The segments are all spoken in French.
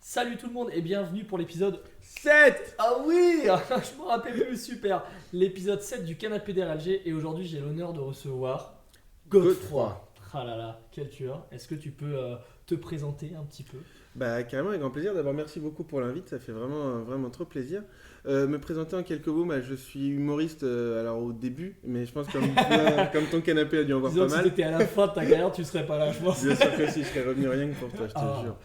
Salut tout le monde et bienvenue pour l'épisode 7. Ah oui je me rappelle plus, super. L'épisode 7 du canapé d'RLG et aujourd'hui j'ai l'honneur de recevoir Godefroy. Ah là là, quel tueur. Est-ce que tu peux te présenter un petit peu? Bah carrément, avec grand plaisir. D'abord merci beaucoup pour l'invite, ça fait vraiment trop plaisir. Me présenter en quelques mots, je suis humoriste alors au début, mais je pense comme ton canapé a dû en voir Disons pas que si mal. t'étais à la fin de ta carrière, tu serais pas là, je pense. Bien sûr que si, je serais revenu rien que pour toi, je te jure.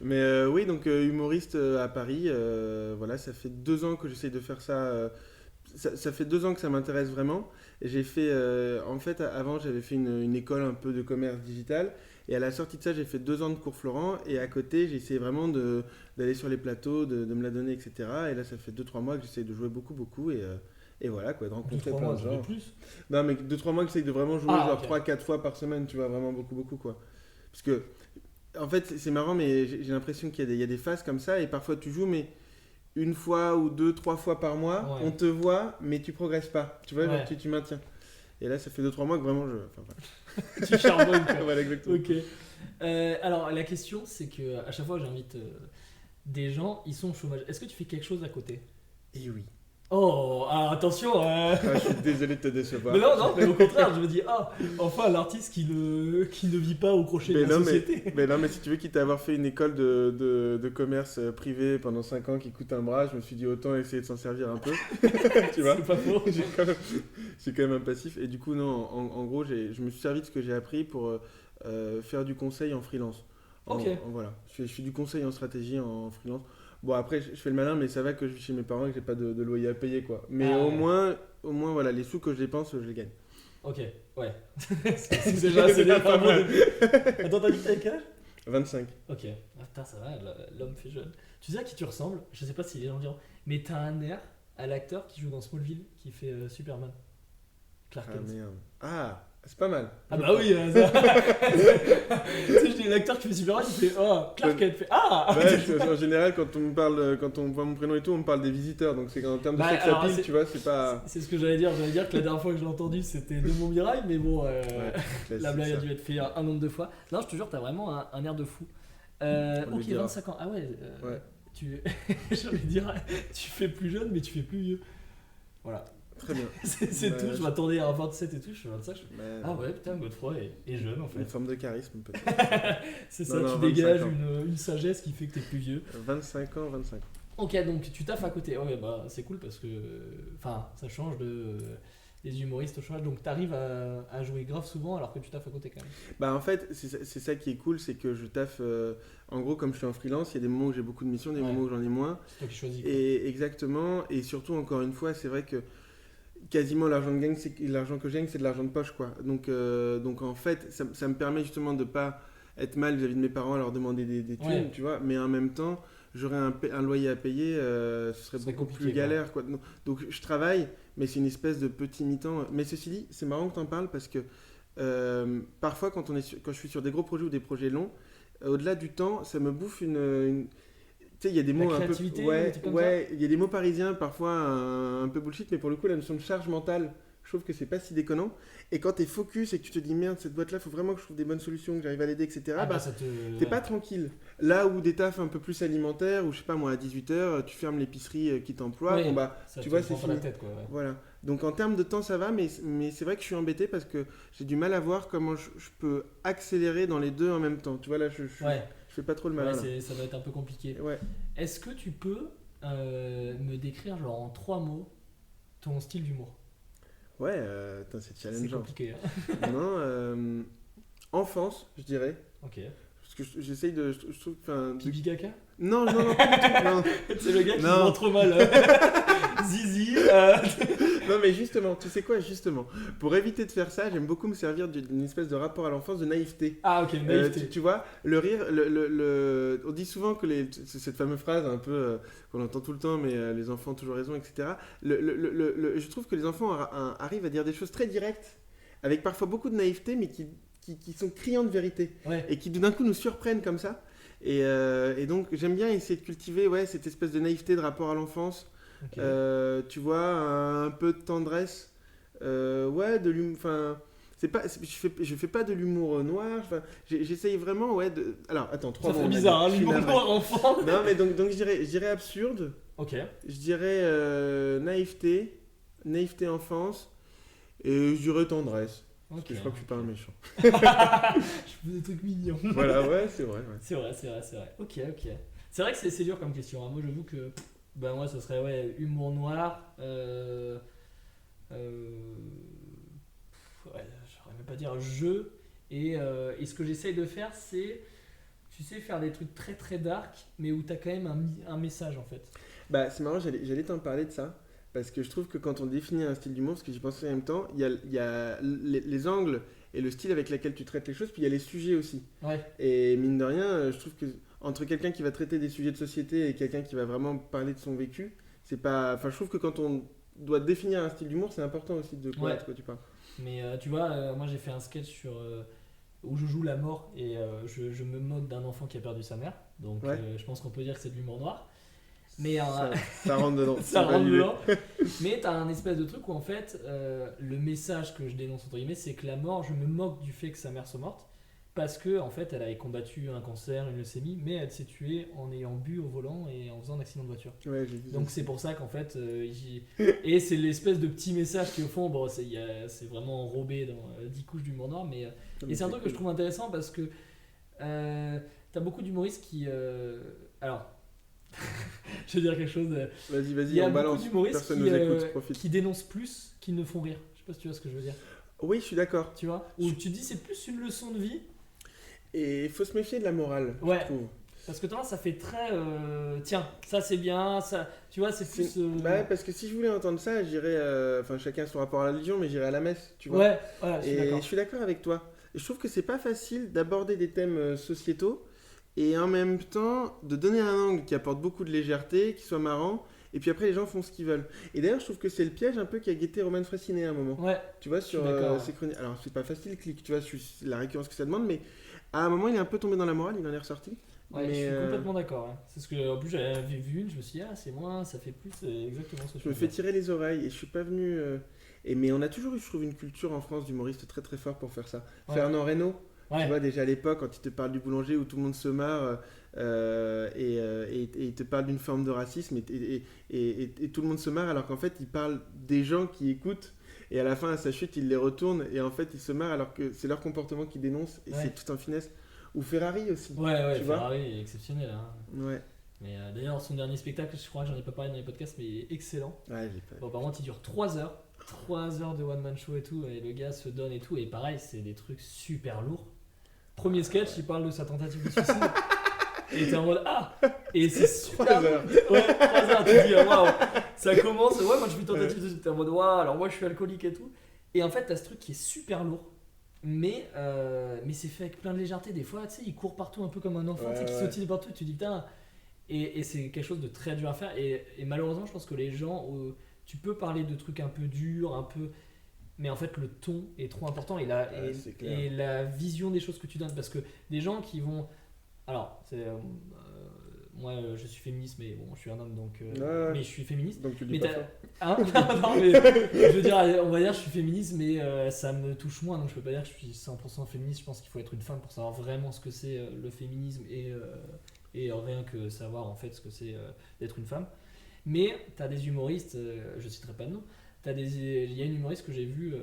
Mais oui, donc humoriste à Paris, voilà, ça fait 2 ans que j'essaye de faire ça. Ça fait 2 ans que ça m'intéresse vraiment. Et j'ai fait, en fait, avant j'avais fait une école un peu de commerce digital. Et à la sortie de ça, j'ai fait 2 ans de cours Florent. Et à côté, j'ai essayé vraiment d'aller sur les plateaux, de me la donner, etc. Et là, ça fait 2-3 mois que j'essaye de jouer beaucoup. Et voilà, quoi, de rencontrer plein de gens. Plus. Non, mais 2-3 mois que j'essaye de vraiment jouer, genre ok. 3-4 fois par semaine, tu vois, vraiment beaucoup, quoi. Parce que, en fait, c'est marrant, mais j'ai l'impression qu'il y a des phases comme ça. Et parfois, tu joues, mais une fois ou 2-3 fois par mois, Ouais. on te voit, mais tu progresses pas. Tu vois, Ouais. genre, tu maintiens. Et là, ça fait 2-3 mois que vraiment je. Enfin, voilà. Tu charbonnes quoi. Voilà, exactement. Ok. Alors la question c'est que à chaque fois que j'invite des gens, ils sont au chômage. Est-ce que tu fais quelque chose à côté? Et oui. Oh, attention Je suis désolé de te décevoir. Mais non, mais au contraire, je me dis, enfin l'artiste qui ne vit pas au crochet de la société. Mais non, mais si tu veux, quitte à avoir fait une école de commerce privé pendant 5 ans qui coûte un bras, je me suis dit autant essayer de s'en servir un peu. Tu vois. C'est pas faux. J'ai quand même un passif. Et du coup, non, en gros, je me suis servi de ce que j'ai appris pour faire du conseil en freelance. Ok. Voilà. Je fais du conseil en stratégie en freelance. Bon, après, je fais le malin, mais ça va que je vis chez mes parents et que j'ai pas de loyer à payer, quoi. Mais au moins, voilà, les sous que je dépense, je les gagne. Ok, ouais. c'est déjà pas mal. Attends, t'as dit que t'avais quel âge? 25. Ok. Ah, putain, ça va, l'homme fait jeune. Tu sais à qui tu ressembles? Je sais pas si les gens diront, mais t'as un air à l'acteur qui joue dans Smallville, qui fait Superman. Clark Ah Kent. merde. Ah, c'est pas mal. Ah bah oui, ça. Tu sais, je dis l'acteur qui fait Superman, il fait Clark Kent fait Ouais, en général, quand on voit mon prénom et tout, on me parle des visiteurs. Donc c'est en termes de sex appeal, tu vois, c'est pas. C'est ce que j'allais dire. J'allais dire que la dernière fois que je l'ai entendu, c'était de Montmirail, mais bon, la blague a dû être faite un nombre de fois. Non, je te jure, t'as vraiment un air de fou. Ok, 25 ans. Ah ouais. Ouais. J'ai envie de dire, tu fais plus jeune, mais tu fais plus vieux. Voilà. Très bien. c'est Bah, tout. Je m'attendais à un 27 et tout. Je suis 25. Bah, Ouais, putain, Godefroy est jeune en fait. Une forme de charisme, peut-être. C'est ça, Non, tu dégages 25 ans. une sagesse qui fait que t'es plus vieux. 25 ans. Ok, donc tu taffes à côté. Ouais, bah c'est cool parce que. Enfin, ça change des humoristes au chômage. Donc t'arrives à jouer grave souvent alors que tu taffes à côté quand même. Bah en fait, c'est ça qui est cool, c'est que je taffe. En gros, comme je suis en freelance, il y a des moments où j'ai beaucoup de missions, des moments où j'en ai moins. C'est toi qui choisis. Quoi. Et exactement. Et surtout, encore une fois, c'est vrai que quasiment l'argent que je gagne, c'est de l'argent de poche, quoi. Donc en fait, ça me permet justement de pas être mal vis-à-vis de mes parents à leur demander des thunes, tu vois. Mais en même temps, j'aurais un loyer à payer, ce serait beaucoup plus galère, quoi. Donc je travaille, mais c'est une espèce de petit mi-temps. Mais ceci dit, c'est marrant que tu en parles parce que parfois, quand je suis sur des gros projets ou des projets longs, au-delà du temps, ça me bouffe une tu sais, il y a des mots un peu. Ouais, il y a des mots parisiens parfois un peu bullshit, mais pour le coup, la notion de charge mentale, je trouve que c'est pas si déconnant. Et quand t'es focus et que tu te dis merde, cette boîte-là, faut vraiment que je trouve des bonnes solutions, que j'arrive à l'aider, etc. T'es pas tranquille. Là où des tafs un peu plus alimentaires, ou je sais pas moi, à 18h, tu fermes l'épicerie qui t'emploie, tu vois, c'est fini. La tête, quoi, ouais. Voilà. Donc en termes de temps, ça va, mais c'est vrai que je suis embêté parce que j'ai du mal à voir comment je peux accélérer dans les deux en même temps. Tu vois, là, je fais pas trop le malin. Ça va être un peu compliqué. Ouais. Est-ce que tu peux me décrire genre en 3 mots ton style d'humour? Ouais, c'est challengeant. C'est compliqué. Hein. Non, enfance, je dirais. Ok. Parce que j'essaye de. Je trouve. Pipi caca? Non, pas du tout. Non. C'est le gars qui se rend trop mal. Zizi. Non, mais justement, tu sais quoi, pour éviter de faire ça, j'aime beaucoup me servir d'une espèce de rapport à l'enfance de naïveté. Ah, ok, naïveté. Tu vois, le rire, on dit souvent que c'est cette fameuse phrase un peu qu'on entend tout le temps, mais les enfants ont toujours raison, etc. Je trouve que les enfants arrivent à dire des choses très directes, avec parfois beaucoup de naïveté, mais qui sont criants de vérité. Ouais. Et qui d'un coup nous surprennent comme ça. Et donc j'aime bien essayer de cultiver cette espèce de naïveté de rapport à l'enfance. Okay. Tu vois, un peu de tendresse. De l'humour. Enfin, je fais pas de l'humour noir. J'essaye vraiment, ouais. Alors, attends, 3 Ça mots. fait bizarre, hein, Je suis l'humour navré. noir enfant. Non, mais donc je dirais absurde. Ok. Je dirais naïveté enfance. Et je dirais tendresse. Parce que je crois que je suis pas un méchant. Je fais des trucs mignons. Voilà, ouais, c'est vrai. Ouais. C'est vrai. Ok. C'est vrai que c'est dur comme question, hein. Moi, j'avoue que moi, ce serait humour noir. J'aurais même pas dire jeu. Et ce que j'essaye de faire, c'est, tu sais, faire des trucs très très dark, mais où t'as quand même un message en fait. Bah, c'est marrant, j'allais t'en parler de ça. Parce que je trouve que quand on définit un style d'humour, parce que j'y pensais en même temps, il y a les angles et le style avec lequel tu traites les choses, puis il y a les sujets aussi. Ouais. Et mine de rien, je trouve que entre quelqu'un qui va traiter des sujets de société et quelqu'un qui va vraiment parler de son vécu, c'est pas. Enfin, je trouve que quand on doit définir un style d'humour, c'est important aussi de connaître de quoi tu parles. Mais tu vois, moi j'ai fait un sketch où je joue la mort et je me moque d'un enfant qui a perdu sa mère. Donc je pense qu'on peut dire que c'est de l'humour noir. Mais ça rentre dedans. ça rentre dedans. Mais t'as un espèce de truc où en fait le message que je dénonce entre guillemets, c'est que la mort, je me moque du fait que sa mère soit morte parce que en fait elle avait combattu un cancer, une leucémie, mais elle s'est tuée en ayant bu au volant et en faisant un accident de voiture. Ouais, j'ai vu Donc ça. c'est pour ça qu'en fait et c'est l'espèce de petit message qui au fond c'est vraiment enrobé dans 10 couches d'humour noir, mais et c'est un truc que je trouve intéressant parce que t'as beaucoup d'humoristes qui alors je vais dire quelque chose. Vas-y, on balance. Personne nous écoute, profite. Qui dénoncent plus qu'ils ne font rire. Je sais pas si tu vois ce que je veux dire. Oui, je suis d'accord. Tu vois. Où tu dis c'est plus une leçon de vie. Et il faut se méfier de la morale, ouais. je trouve. Parce que toi, ça fait très. Tiens, ça c'est bien, ça. Tu vois, c'est plus. Bah, parce que si je voulais entendre ça, j'irais. Enfin, chacun son rapport à la religion, mais j'irais à la messe, tu vois. Ouais, voilà, je suis d'accord. Et je suis d'accord avec toi. Je trouve que c'est pas facile d'aborder des thèmes sociétaux et en même temps de donner un angle qui apporte beaucoup de légèreté, qui soit marrant, et puis après les gens font ce qu'ils veulent. Et d'ailleurs, je trouve que c'est le piège un peu qui a guetté Roman Fressinet à un moment. Ouais. Tu vois, sur ses chroniques. Alors, c'est pas facile, clic, tu vois, la récurrence que ça demande, mais à un moment, il est un peu tombé dans la morale, il en est ressorti. Ouais, je suis complètement d'accord. Hein. C'est ce que, en plus, j'avais vu une, je me suis dit, c'est moins, ça fait plus, exactement ce que je me fais tirer les oreilles et je suis pas venu. Mais on a toujours eu, je trouve, une culture en France d'humoristes très très fort pour faire ça. Ouais. Fernand Reynaud. Tu vois, déjà à l'époque, quand il te parle du boulanger où tout le monde se marre et il te parle d'une forme de racisme et tout le monde se marre alors qu'en fait, il parle des gens qui écoutent et à la fin, à sa chute, il les retourne et en fait, il se marre alors que c'est leur comportement qui dénonce et c'est tout en finesse. Ou Ferrari aussi. Ouais, Ferrari est exceptionnel. Hein. Ouais. Mais d'ailleurs, son dernier spectacle, je crois que j'en ai pas parlé dans les podcasts, mais il est excellent. Ouais, j'ai pas. Bon, par contre, il dure 3 heures. 3 heures de one-man show et tout, et le gars se donne et tout, et pareil, c'est des trucs super lourds. Premier sketch, il parle de sa tentative de suicide. Et t'es en mode et c'est super. 3 heures. Ouais, 3 heures, tu te dis waouh. Ça commence, quand je fais tentative de suicide, t'es en mode waouh, alors moi je suis alcoolique et tout. Et en fait, t'as ce truc qui est super lourd. Mais c'est fait avec plein de légèreté. Des fois, tu sais, il court partout un peu comme un enfant, qui sautille partout. Et tu dis putain. Et c'est quelque chose de très dur à faire. Et malheureusement, je pense que les gens, tu peux parler de trucs un peu durs, un peu. Mais en fait, le ton est trop important et la vision des choses que tu donnes. Parce que des gens qui vont. Alors, moi je suis féministe, mais bon, je suis un homme donc. Mais je suis féministe. Donc tu le dis pas fort. Non, mais je veux dire, on va dire je suis féministe, mais ça me touche moins, donc je peux pas dire que je suis 100% féministe. Je pense qu'il faut être une femme pour savoir vraiment ce que c'est le féminisme et rien que savoir en fait ce que c'est d'être une femme. Mais t'as des humoristes, je citerai pas de nom, il y a une humoriste que j'ai vue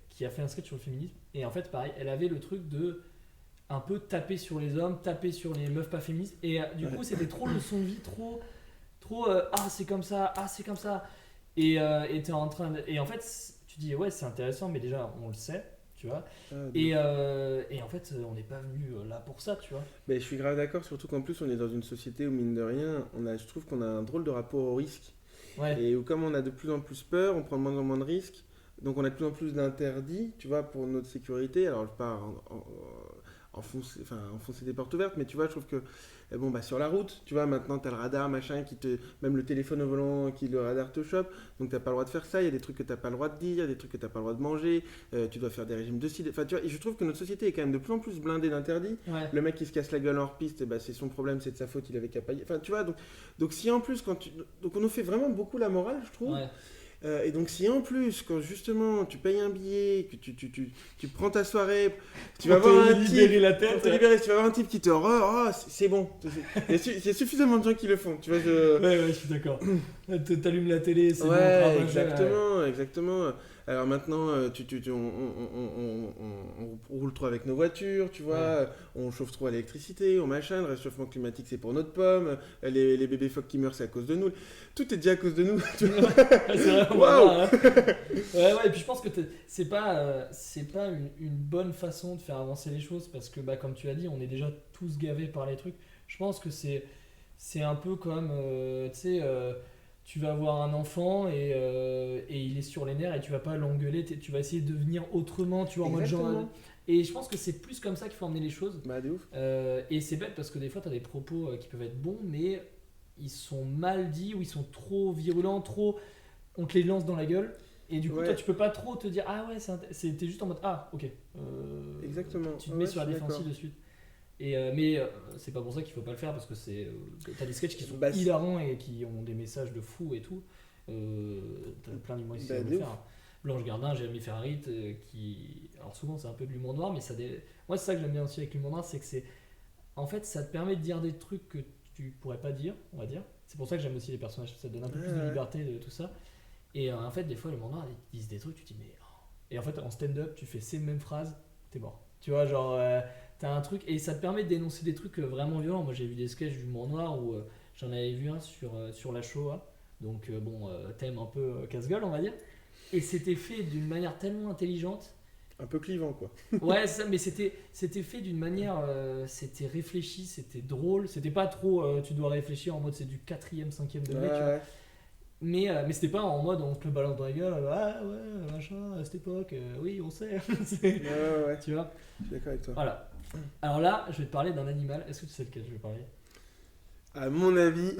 qui a fait un sketch sur le féminisme, et en fait pareil, elle avait le truc de un peu taper sur les hommes, taper sur les meufs pas féministes, et du coup c'était trop leçon de vie, trop c'est comme ça, c'est comme ça, et t'es en train de... Et en fait tu dis ouais c'est intéressant, mais déjà on le sait, tu vois, et en fait on n'est pas venu là pour ça, tu vois. Mais je suis grave d'accord, surtout qu'en plus on est dans une société où mine de rien, je trouve qu'on a un drôle de rapport au risque, et où comme on a de plus en plus peur, on prend de moins en moins de risques, donc on a de plus en plus d'interdits, tu vois, pour notre sécurité. Alors je pars enfoncer des portes ouvertes, mais tu vois, je trouve que sur la route, tu vois, maintenant t'as le radar, machin, même le téléphone au volant, le radar te chope, donc t'as pas le droit de faire ça, il y a des trucs que t'as pas le droit de dire, il y a des trucs que t'as pas le droit de manger, tu dois faire des régimes de cidre, enfin tu vois, et je trouve que notre société est quand même de plus en plus blindée d'interdits. Le mec qui se casse la gueule en hors-piste, c'est son problème, c'est de sa faute, il avait qu'à payer, enfin tu vois, donc si en plus, donc on nous fait vraiment beaucoup la morale, je trouve. Et donc si en plus, quand justement tu payes un billet, que tu prends ta soirée, tu vas voir un type, la pour te libérer, tu vas voir un type qui te c'est bon. Il y a suffisamment de gens qui le font, tu vois. Ouais, je suis d'accord. T'allumes la télé, c'est bon. Ouais, exactement. Alors maintenant, on roule trop avec nos voitures, tu vois, on chauffe trop à l'électricité, au machin, le réchauffement climatique c'est pour notre pomme, les bébés phoques qui meurent c'est à cause de nous, tout est déjà à cause de nous. Tu vois. C'est vraiment Waouh. ouais, et puis je pense que c'est pas une bonne façon de faire avancer les choses parce que, comme tu as dit, on est déjà tous gavés par les trucs. Je pense que c'est un peu comme, tu sais, tu vas avoir un enfant et il est sur les nerfs et tu vas pas l'engueuler, tu vas essayer de devenir autrement, tu vois, en mode genre. Et je pense que c'est plus comme ça qu'il faut emmener les choses. Bah, de ouf. Et c'est bête parce que des fois, tu as des propos qui peuvent être bons, mais ils sont mal dits ou ils sont trop virulents, on te les lance dans la gueule. Et du coup, toi, tu peux pas trop te dire ah ouais, t'es juste en mode ah ok. Exactement. Tu te mets sur la défensive de suite. Mais c'est pas pour ça qu'il faut pas le faire parce que t'as des sketchs qui sont hilarants et qui ont des messages de fou et tout. T'as plein d'humoristes qui savent le faire. Blanche Gardin, Jérémy Ferrari, alors souvent c'est un peu de l'humour noir, mais moi c'est ça que j'aime bien aussi avec l'humour noir, c'est que en fait ça te permet de dire des trucs que tu pourrais pas dire, on va dire. C'est pour ça que j'aime aussi les personnages, ça te donne un peu plus de liberté de tout ça. Et en fait des fois l'humour noir ils disent des trucs, tu te dis mais et en fait en stand-up tu fais ces mêmes phrases, t'es mort. Tu vois genre t'as un truc et ça te permet de dénoncer des trucs vraiment violents. Moi j'ai vu des sketchs d'humour noir où j'en avais vu un sur la Shoah, donc thème un peu casse-gueule on va dire. Et c'était fait d'une manière tellement intelligente. Un peu clivant, quoi. Ouais, mais c'était fait d'une manière. C'était réfléchi, c'était drôle. C'était pas trop. Tu dois réfléchir en mode c'est du 4e, 5e degré, tu vois. Mais c'était pas en mode on te le balance dans la gueule. Ah ouais, machin, à cette époque, oui, on sait. Ouais. Tu vois. Je suis d'accord avec toi. Voilà. Alors là, je vais te parler d'un animal. Est-ce que tu sais lequel je vais parler ? À mon avis.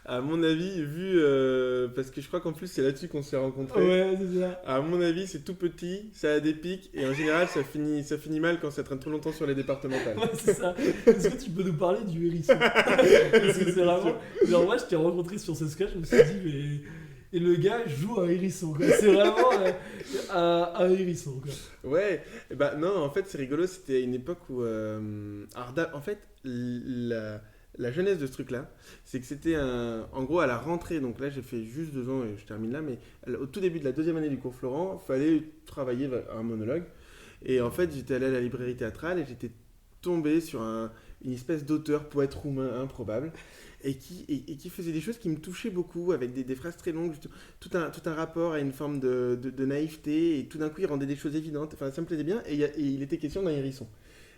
À mon avis, vu. Parce que je crois qu'en plus, c'est là-dessus qu'on s'est rencontrés. Ouais, c'est ça. À mon avis, c'est tout petit, ça a des pics, et en général, ça finit mal quand ça traîne trop longtemps sur les départementales. Ouais, c'est ça. Est-ce que tu peux nous parler du hérisson ? Parce que c'est vraiment. Genre, moi, je t'ai rencontré sur ce sketch, je me suis dit, mais. Et le gars joue un hérisson, quoi. C'est vraiment un hérisson, quoi. Ouais, non, en fait, c'est rigolo, c'était une époque où. En fait, la jeunesse de ce truc-là, c'est que c'était en gros à la rentrée, donc là j'ai fait juste 2 ans et je termine là, mais au tout début de la 2e année du cours Florent, il fallait travailler un monologue. Et en fait, j'étais allé à la librairie théâtrale et j'étais tombé sur une espèce d'auteur, poète roumain improbable, et qui faisait des choses qui me touchaient beaucoup, avec des phrases très longues, tout un rapport à une forme de naïveté, et tout d'un coup il rendait des choses évidentes, enfin ça me plaisait bien, et il était question d'un hérisson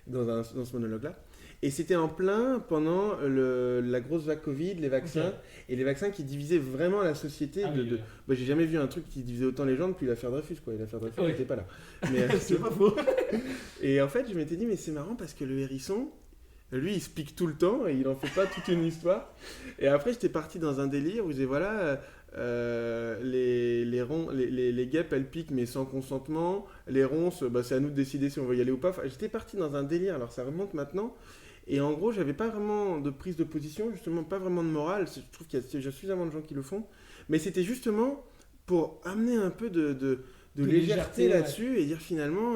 dans ce monologue-là. Et c'était en plein pendant la grosse vague Covid, les vaccins, et les vaccins qui divisaient vraiment la société. J'ai jamais vu un truc qui divisait autant les gens depuis l'affaire Dreyfus, quoi. Et l'affaire Dreyfus n'était pas là. Mais, c'est pas faux. Et en fait, je m'étais dit, mais c'est marrant parce que le hérisson, lui, il se pique tout le temps et il en fait pas toute une histoire. Et après, j'étais parti dans un délire où je disais, voilà, les guêpes, elles piquent, mais sans consentement. Les ronces, c'est à nous de décider si on veut y aller ou pas. Enfin, j'étais parti dans un délire, alors ça remonte maintenant. Et en gros, j'avais pas vraiment de prise de position, justement, pas vraiment de morale. Je trouve qu'il y a déjà suffisamment de gens qui le font. Mais c'était justement pour amener un peu de légèreté là-dessus et dire finalement,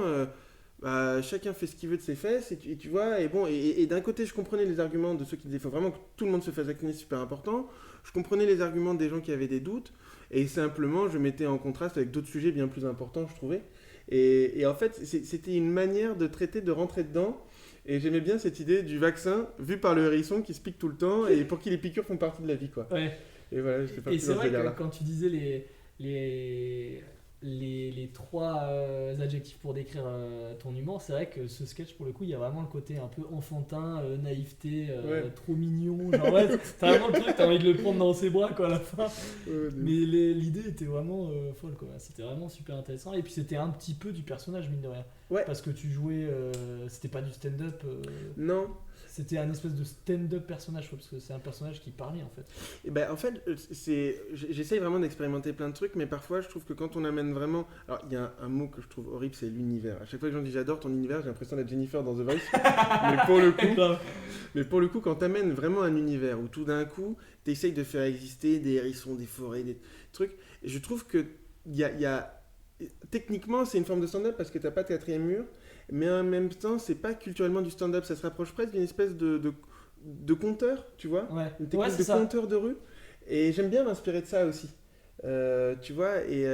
chacun fait ce qu'il veut de ses fesses. Et tu vois, et d'un côté, je comprenais les arguments de ceux qui disaient qu'il faut vraiment que tout le monde se fasse vacciner, c'est super important. Je comprenais les arguments des gens qui avaient des doutes. Et simplement, je mettais en contraste avec d'autres sujets bien plus importants, je trouvais. Et en fait, c'était une manière de traiter, de rentrer dedans. Et j'aimais bien cette idée du vaccin vu par le hérisson qui se pique tout le temps et pour qui les piqûres font partie de la vie, quoi. Ouais. Et voilà, je fais partie et c'est vrai que quand tu disais les 3 adjectifs pour décrire ton humour, c'est vrai que ce sketch, pour le coup, il y a vraiment le côté un peu enfantin, naïveté, trop mignon. Genre, ouais, t'as vraiment le truc, t'as envie de le prendre dans ses bras, quoi, à la fin. Mais l'idée était vraiment folle, quoi. C'était vraiment super intéressant. Et puis, c'était un petit peu du personnage, mine de rien. Ouais. Parce que tu jouais, c'était pas du stand-up. Non. C'était un espèce de stand-up personnage, parce que c'est un personnage qui parlait en fait. Et ben, en fait, j'essaye vraiment d'expérimenter plein de trucs, mais parfois je trouve que quand on amène vraiment. Alors, il y a un mot que je trouve horrible, c'est l'univers. À chaque fois que les gens disent j'adore ton univers, j'ai l'impression d'être Jennifer dans The Voice. mais pour le coup, quand tu amènes vraiment un univers où tout d'un coup, tu essayes de faire exister des hérissons, des forêts, des trucs, et je trouve que techniquement, c'est une forme de stand-up parce que tu n'as pas de quatrième mur. Mais en même temps, c'est pas culturellement du stand-up, ça se rapproche presque d'une espèce de conteur, tu vois, Ouais. une technique de conteur de rue. Et j'aime bien m'inspirer de ça aussi. Tu vois, et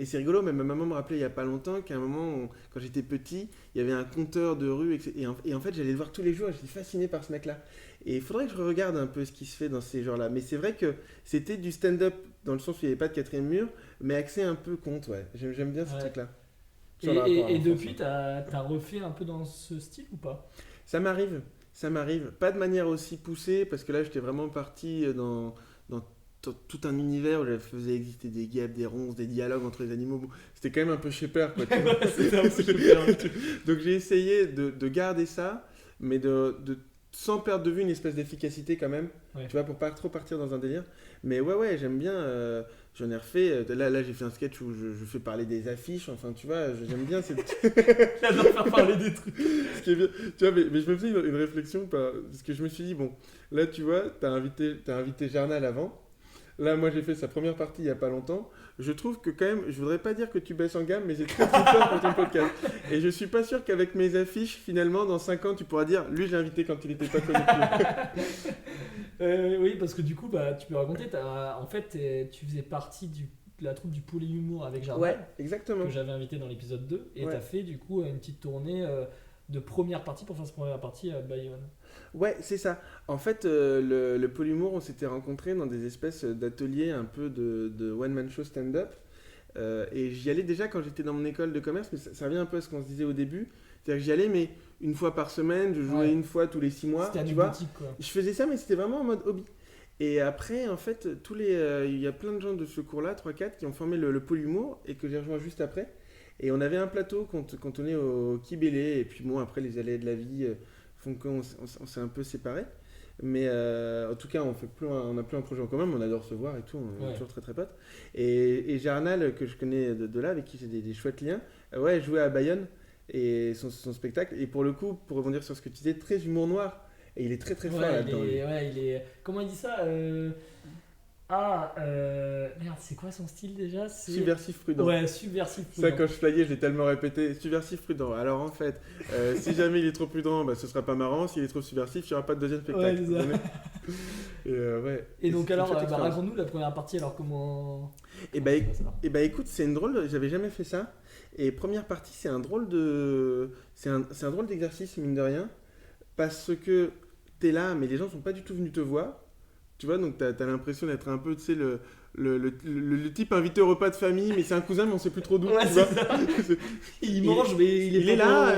c'est rigolo, même ma maman me rappelait il y a pas longtemps qu'à un moment, quand j'étais petit, il y avait un conteur de rue, et en fait, j'allais le voir tous les jours, et j'étais fasciné par ce mec-là. Et il faudrait que je regarde un peu ce qui se fait dans ces genres-là. Mais c'est vrai que c'était du stand-up dans le sens où il n'y avait pas de quatrième mur, mais axé un peu conte, ouais. J'aime bien ce truc-là. Et depuis, t'as refait un peu dans ce style ou pas? Ça m'arrive. Pas de manière aussi poussée, parce que là, j'étais vraiment parti dans tout un univers où je faisais exister des guêpes, des ronces, des dialogues entre les animaux. Bon, c'était quand même un peu Shepard, quoi. C'était un peu Shepard. Donc j'ai essayé de garder ça, mais sans perdre de vue une espèce d'efficacité quand même, tu vois, pour pas trop partir dans un délire. Mais ouais, j'aime bien. J'en ai refait. Là, j'ai fait un sketch où je fais parler des affiches. Enfin, tu vois, j'aime bien cette. J'adore faire parler des trucs. Ce qui est bien. Tu vois, mais je me faisais une réflexion parce que je me suis dit, bon, là, tu vois, t'as invité Jarnal avant. Là, moi, j'ai fait sa première partie il y a pas longtemps. Je trouve que quand même, je voudrais pas dire que tu baisses en gamme, mais c'est très très fort pour ton podcast. Et je suis pas sûr qu'avec mes affiches, finalement, dans 5 ans, tu pourras dire, lui, je l'ai invité quand il était pas connu. Oui, parce que du coup, tu peux raconter, en fait, tu faisais partie de la troupe du Poulet Humour avec Jardin. Ouais, exactement. Que j'avais invité dans l'épisode 2. Et ouais. t'as fait du coup une petite tournée de première partie pour faire cette première partie à Bayonne. Ouais, c'est ça. En fait, le Polyhumour, on s'était rencontrés dans des espèces d'ateliers un peu de one-man show stand-up. Et j'y allais déjà quand j'étais dans mon école de commerce, mais ça revient un peu à ce qu'on se disait au début. C'est-à-dire que j'y allais, mais une fois par semaine, je jouais une fois tous les 6 mois. C'était tu vois. Quoi. Je faisais ça, mais c'était vraiment en mode hobby. Et après, en fait, il y a plein de gens de ce cours-là, 3-4, qui ont formé le Polyhumour et que j'ai rejoint juste après. Et on avait un plateau qu'on tenait au Kibélé. Et puis bon, après, les aléas de la vie font qu'on s'est un peu séparés. Mais en tout cas, on n'a plus un projet en commun, mais on adore se voir et tout. On est toujours très très potes. Et Jarnal, que je connais de là, avec qui j'ai des chouettes liens, jouait à Bayonne et son spectacle. Et pour le coup, pour rebondir sur ce que tu disais, très humour noir. Et il est très très fort là-dedans. Il est. Comment il dit ça Merde, c'est quoi son style déjà? Subversif prudent. Ouais, subversif prudent. Ça, quand je flyais, je l'ai tellement répété. Subversif prudent. Alors en fait, si jamais il est trop prudent, ce sera pas marrant. S'il est trop subversif, il n'y aura pas de deuxième spectacle. Ouais, Et donc alors, raconte-nous la première partie, alors comment... Écoute, c'est une drôle... J'avais jamais fait ça. Et première partie, c'est un drôle de... C'est un drôle d'exercice, mine de rien. Parce que t'es là, mais les gens sont pas du tout venus te voir. Tu vois, donc t'as l'impression d'être un peu, tu sais, le type invité au repas de famille, mais c'est un cousin, mais on sait plus trop d'où. Ouais, c'est ça. Il mange, mais il est là.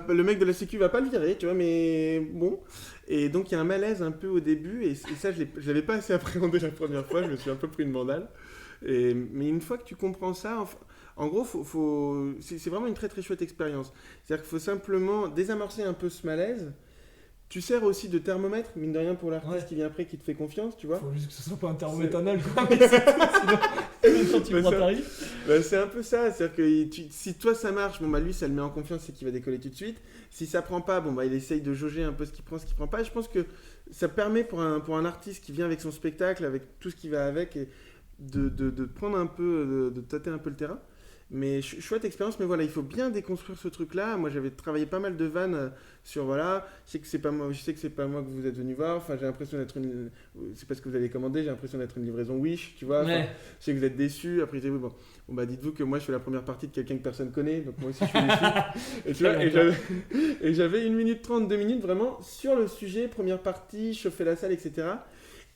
Le mec de la sécu va pas le virer, tu vois, mais bon. Et donc il y a un malaise un peu au début, et ça, je l'avais pas assez appréhendé la première fois, je me suis un peu pris une mandale. Mais une fois que tu comprends ça, en gros, c'est vraiment une très très chouette expérience. C'est-à-dire qu'il faut simplement désamorcer un peu ce malaise. Tu sers aussi de thermomètre, mine de rien, pour l'artiste qui vient après, qui te fait confiance, tu vois. Faut juste que ce soit pas un thermomètre anal, quoi. Mais sinon, tu prends ta vie. C'est un peu ça. C'est-à-dire que si toi ça marche, lui ça le met en confiance, c'est qu'il va décoller tout de suite. Si ça prend pas, il essaye de jauger un peu ce qu'il prend, ce qu'il prend pas. Et je pense que ça permet pour un artiste qui vient avec son spectacle, avec tout ce qui va avec, et de prendre un peu, de tâter un peu le terrain. Mais chouette expérience, mais voilà, il faut bien déconstruire ce truc-là. Moi, j'avais travaillé pas mal de vannes sur, voilà, je sais que c'est pas moi que vous êtes venu voir. Enfin, j'ai l'impression d'être c'est parce que vous avez commandé, j'ai l'impression d'être une livraison Wish, tu vois. Enfin, je sais que vous êtes déçus. Après, j'ai dit, dites-vous que moi, je fais la première partie de quelqu'un que personne connaît, donc moi aussi, je suis déçu. Et tu vois, et j'avais 1 minute 30, 2 minutes vraiment sur le sujet, première partie, chauffer la salle, etc.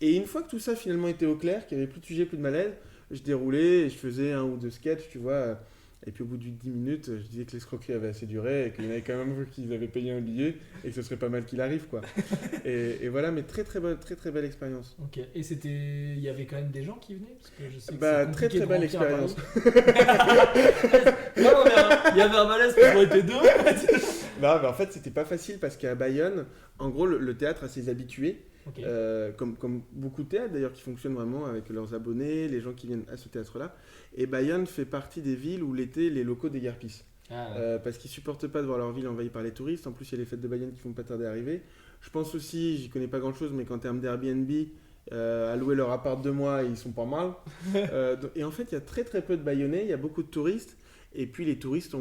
Et une fois que tout ça finalement était au clair, qu'il n'y avait plus de sujet, plus de malaise, je déroulais et je faisais 1 ou 2 sketchs, tu vois, Et puis au bout de 10 minutes, je disais que l'escroquerie avait assez duré et qu'il y en avait quand même vu qu'ils avaient payé un billet et que ce serait pas mal qu'il arrive, quoi. Et voilà, mais très belle expérience. Ok, et il y avait quand même des gens qui venaient parce que je sais que Bah, c'est très compliqué de belle remplir à expérience. Paris. Non, mais, il y avait un malaise pour être deux. Non, mais en fait, c'était pas facile parce qu'à Bayonne, en gros, le théâtre a ses habitués. Ok. Comme beaucoup de théâtres d'ailleurs qui fonctionnent vraiment avec leurs abonnés, les gens qui viennent à ce théâtre-là. Et Bayonne fait partie des villes où l'été les locaux déguerpissent. Parce qu'ils supportent pas de voir leur ville envahie par les touristes. En plus, il y a les fêtes de Bayonne qui font pas tarder à arriver. Je pense aussi, j'y connais pas grand-chose, mais qu'en termes d'Airbnb, à louer leur appart 2 mois, ils sont pas mal. Et en fait, il y a très peu de Bayonnais, il y a beaucoup de touristes. Et puis les touristes,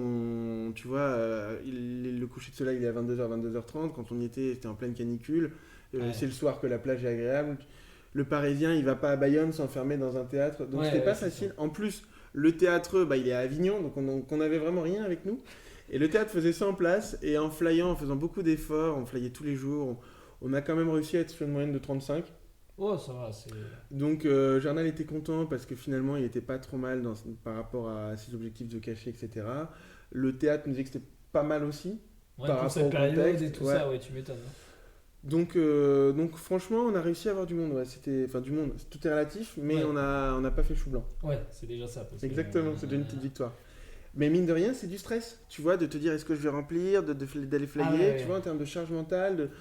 tu vois, le coucher de soleil il est à 22h, 22h30. Quand on y était, c'était en pleine canicule. C'est le soir que la plage est agréable. Le Parisien, il va pas à Bayonne s'enfermer dans un théâtre. Donc c'était pas facile. En plus, le théâtre, il est à Avignon, donc on n'avait vraiment rien avec nous. Et le théâtre faisait ça en place. Et en flyant, en faisant beaucoup d'efforts, on flyait tous les jours. On a quand même réussi à être sur une moyenne de 35. Oh, ça va, c'est... Donc Jarnal était content parce que finalement il était pas trop mal par rapport à ses objectifs de cachet, etc. Le théâtre nous disait que c'était pas mal aussi. Par rapport cette période contexte, et tout ça, tu m'étonnes. Donc franchement on a réussi à avoir du monde, du monde, tout est relatif, mais on n'a pas fait chou blanc. Ouais, c'est déjà ça. Exactement, c'est déjà une petite victoire. Mais mine de rien, c'est du stress, tu vois, de te dire est-ce que je vais remplir, d'aller flyer, tu vois, en termes de charge mentale,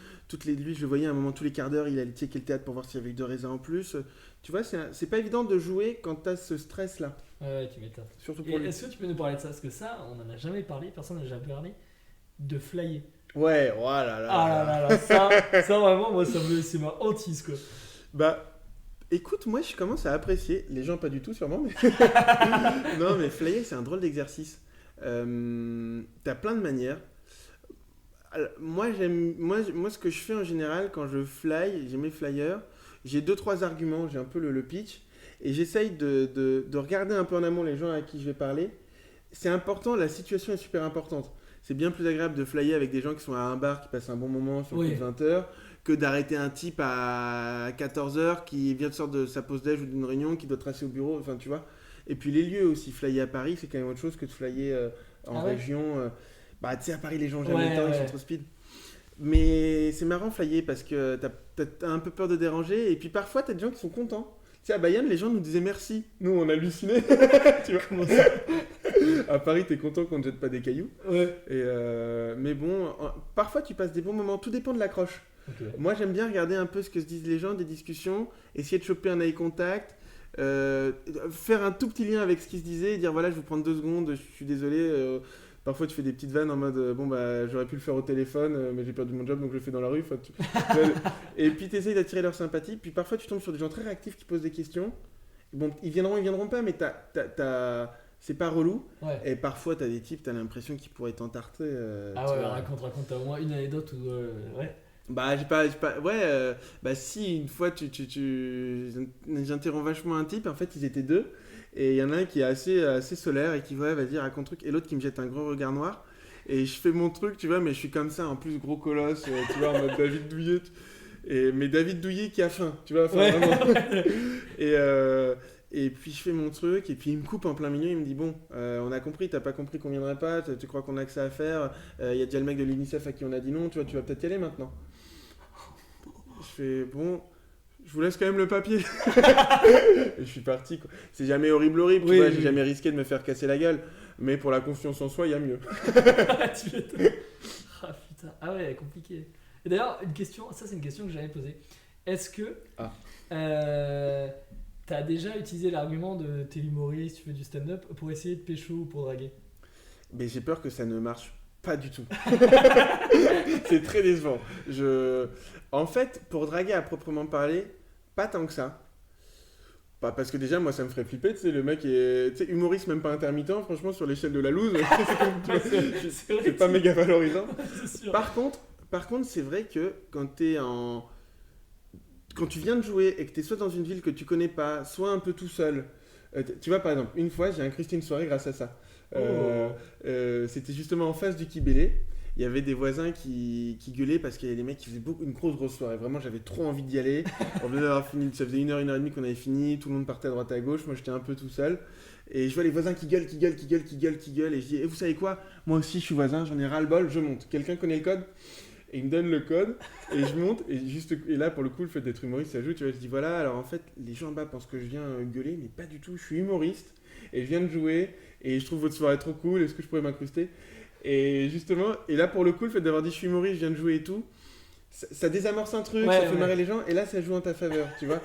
lui je le voyais à un moment tous les quarts d'heure, il allait checker le théâtre pour voir s'il y avait eu 2 raisins en plus. Tu vois, c'est pas évident de jouer quand t'as ce stress-là. Ouais, tu m'étonnes. Surtout pour lui. Est-ce que tu peux nous parler de ça? Parce que ça, on n'en a jamais parlé, personne n'a jamais parlé de flyer. Ouais, oh là là. Ah là là, ça vraiment, moi, c'est ma hantise, quoi. Bah, écoute, moi, je commence à apprécier. Les gens, pas du tout, sûrement. Mais... non, mais flyer, c'est un drôle d'exercice. T'as plein de manières. Alors, moi, ce que je fais en général, quand je fly, j'ai mes flyers, j'ai 2-3 arguments, j'ai un peu le pitch, et j'essaye de regarder un peu en amont les gens à qui je vais parler. C'est important, la situation est super importante. C'est bien plus agréable de flyer avec des gens qui sont à un bar, qui passent un bon moment sur plus de 20 heures, que d'arrêter un type à 14h qui vient de sortir de sa pause déj ou d'une réunion, qui doit tracer au bureau, enfin tu vois. Et puis les lieux aussi, flyer à Paris, c'est quand même autre chose que de flyer en région. Bah tu sais, à Paris, les gens jamais le temps, ils sont trop speed. Mais c'est marrant flyer parce que t'as un peu peur de déranger, et puis parfois t'as des gens qui sont contents. Tu sais, à Bayonne, les gens nous disaient merci. Nous, on hallucinait. Tu vois comment ça? À Paris, t'es content qu'on ne jette pas des cailloux. Ouais. Mais bon, parfois, tu passes des bons moments. Tout dépend de l'accroche. Okay. Moi, j'aime bien regarder un peu ce que se disent les gens, des discussions, essayer de choper un eye contact, faire un tout petit lien avec ce qui se disait et dire voilà, je vais vous prendre 2 secondes, je suis désolé. Parfois, tu fais des petites vannes en mode bon, bah, j'aurais pu le faire au téléphone, mais j'ai perdu mon job donc je le fais dans la rue. Et puis, tu essayes d'attirer leur sympathie. Puis parfois, tu tombes sur des gens très réactifs qui posent des questions. Bon, ils viendront pas, mais c'est pas relou. Ouais. Et parfois, tu as des types, tu as l'impression qu'ils pourraient t'entarter. Raconte, t'as au moins une anecdote où. Ouais. Bah, si, une fois, j'interromps vachement un type, en fait, ils étaient 2. Et il y en a un qui est assez solaire et qui vas-y, raconte truc. Et l'autre qui me jette un gros regard noir. Et je fais mon truc, tu vois, mais je suis comme ça, en plus, gros colosse, tu vois, en mode David Douillet. Mais David Douillet qui a faim, tu vois, vraiment. Et puis je fais mon truc, et puis il me coupe en plein milieu, il me dit bon, on a compris, t'as pas compris qu'on viendrait pas, tu crois qu'on a que ça à faire, y a déjà le mec de l'UNICEF à qui on a dit non, tu vois, tu vas peut-être y aller maintenant. Je fais bon, je vous laisse quand même le papier. Et je suis parti, quoi. C'est jamais horrible, tu vois, j'ai jamais risqué de me faire casser la gueule, mais pour la confiance en soi, il y a mieux. Tu m'étonnes. Ah putain, ah ouais, compliqué. Et d'ailleurs, ça c'est une question que j'avais posée. Est-ce que t'as déjà utilisé l'argument de t'es humoriste, tu fais du stand-up pour essayer de pécho ou pour draguer? Mais j'ai peur que ça ne marche pas du tout. C'est très décevant. En fait, pour draguer à proprement parler, pas tant que ça. Pas parce que déjà, moi, ça me ferait flipper. Tu sais, le mec est humoriste, même pas intermittent. Franchement, sur l'échelle de la loose, c'est pas méga valorisant. Par contre, c'est vrai que quand tu viens de jouer et que tu es soit dans une ville que tu connais pas, soit un peu tout seul. Tu vois, par exemple, une fois, j'ai incrusté une soirée grâce à ça. C'était justement en face du Kibélé. il y avait des voisins qui gueulaient parce qu'il y avait des mecs qui faisaient une grosse soirée. Vraiment, j'avais trop envie d'y aller. On venait d'avoir fini, ça faisait 1h, 1h30 qu'on avait fini, tout le monde partait à droite à gauche, moi j'étais un peu tout seul. Et je vois les voisins qui gueulent, et je dis, vous savez quoi? Moi aussi je suis voisin, j'en ai ras-le-bol, je monte. Quelqu'un connaît le code? Et il me donne le code, et je monte, et là pour le coup le fait d'être humoriste ça joue, tu vois, je dis voilà, alors en fait les gens en bas pensent que je viens gueuler, mais pas du tout, je suis humoriste, et je viens de jouer, et je trouve votre soirée trop cool, est-ce que je pourrais m'incruster? Et justement, et là pour le coup le fait d'avoir dit je suis humoriste, je viens de jouer et tout, ça désamorce un truc, ça fait marrer les gens, et là ça joue en ta faveur, tu vois.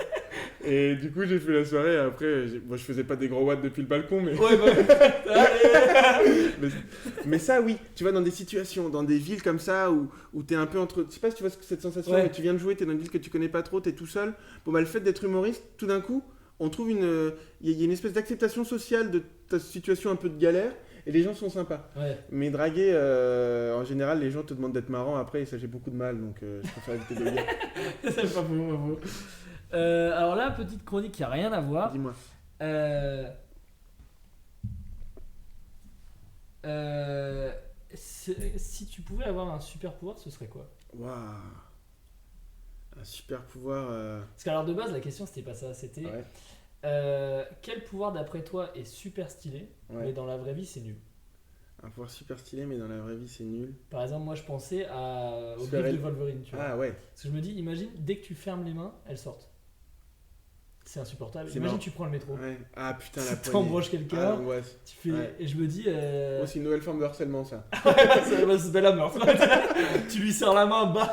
Et du coup j'ai fait la soirée, et après, moi je faisais pas des gros watts depuis le balcon, mais... Ouais, mais ça oui, tu vois, dans des situations, dans des villes comme ça, où t'es un peu entre... Je sais pas si tu vois cette sensation, mais tu viens de jouer, t'es dans une ville que tu connais pas trop, t'es tout seul, bon bah le fait d'être humoriste, tout d'un coup, on trouve il y a une espèce d'acceptation sociale de ta situation un peu de galère, et les gens sont sympas. Ouais. Mais draguer, en général, les gens te demandent d'être marrant. Après, et ça, j'ai beaucoup de mal, donc je préfère éviter de le dire. C'est pas faux. Alors là, petite chronique qui a rien à voir. Dis-moi. Si tu pouvais avoir un super pouvoir, ce serait quoi? Waouh. Un super pouvoir. Parce qu'alors de base, la question c'était pas ça, c'était quel pouvoir d'après toi est super stylé, mais dans la vraie vie c'est nul? Un pouvoir super stylé, mais dans la vraie vie c'est nul. Par exemple, moi je pensais au griffe de Wolverine, tu vois. Ah ouais. Parce que je me dis, imagine, dès que tu fermes les mains, elles sortent. C'est insupportable. C'est Imagine, marrant. tu prends le métro. Ouais. Ah putain, la Tu poignée. t'embroches quelqu'un. L'angoisse. Tu fais... Et je me dis. Oh, c'est une nouvelle forme de harcèlement, ça. C'est de la meurtre. Tu lui serres la main, bam.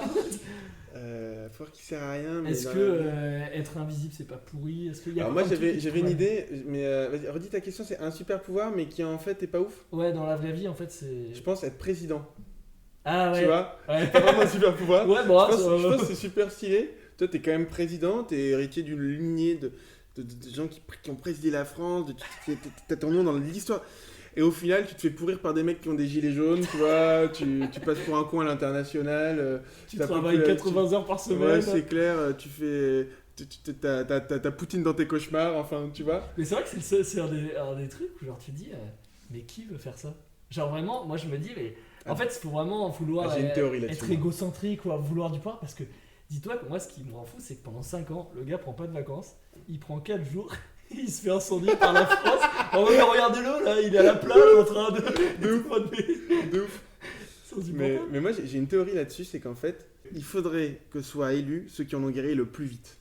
Pouvoir qui sert à rien. Mais est-ce que être invisible c'est pas pourri? Est-ce qu'il y a Alors moi j'avais une idée, mais vas-y, redis ta question, c'est un super pouvoir, mais qui en fait est pas ouf. Ouais, dans la vraie vie en fait c'est. Je pense être président. Ah ouais. Tu vois, ouais. C'est pas vraiment un super pouvoir. Ouais, bon, je pense que c'est super stylé. Toi, t'es quand même président, t'es héritier d'une lignée de gens qui ont présidé la France, t'as ton nom dans l'histoire. Et au final, tu te fais pourrir par des mecs qui ont des gilets jaunes, tu vois, tu passes pour un con à l'international. Tu travailles 80 heures par semaine. Ouais, c'est clair, tu fais... T'as Poutine dans tes cauchemars, enfin, tu vois. Mais c'est vrai que c'est un des trucs où genre tu te dis, mais qui veut faire ça? Genre vraiment, moi je me dis, mais en fait, il faut vraiment vouloir être égocentrique ou vouloir du pouvoir, parce que dis-toi que moi, ce qui me rend fou, c'est que pendant 5 ans, le gars prend pas de vacances, il prend 4 jours, il se fait incendier par la France. Oh, regardez-le, là, il est à la plage en train de ouf. Mais moi, j'ai une théorie là-dessus, c'est qu'en fait, il faudrait que soient élus ceux qui en ont guéri le plus vite.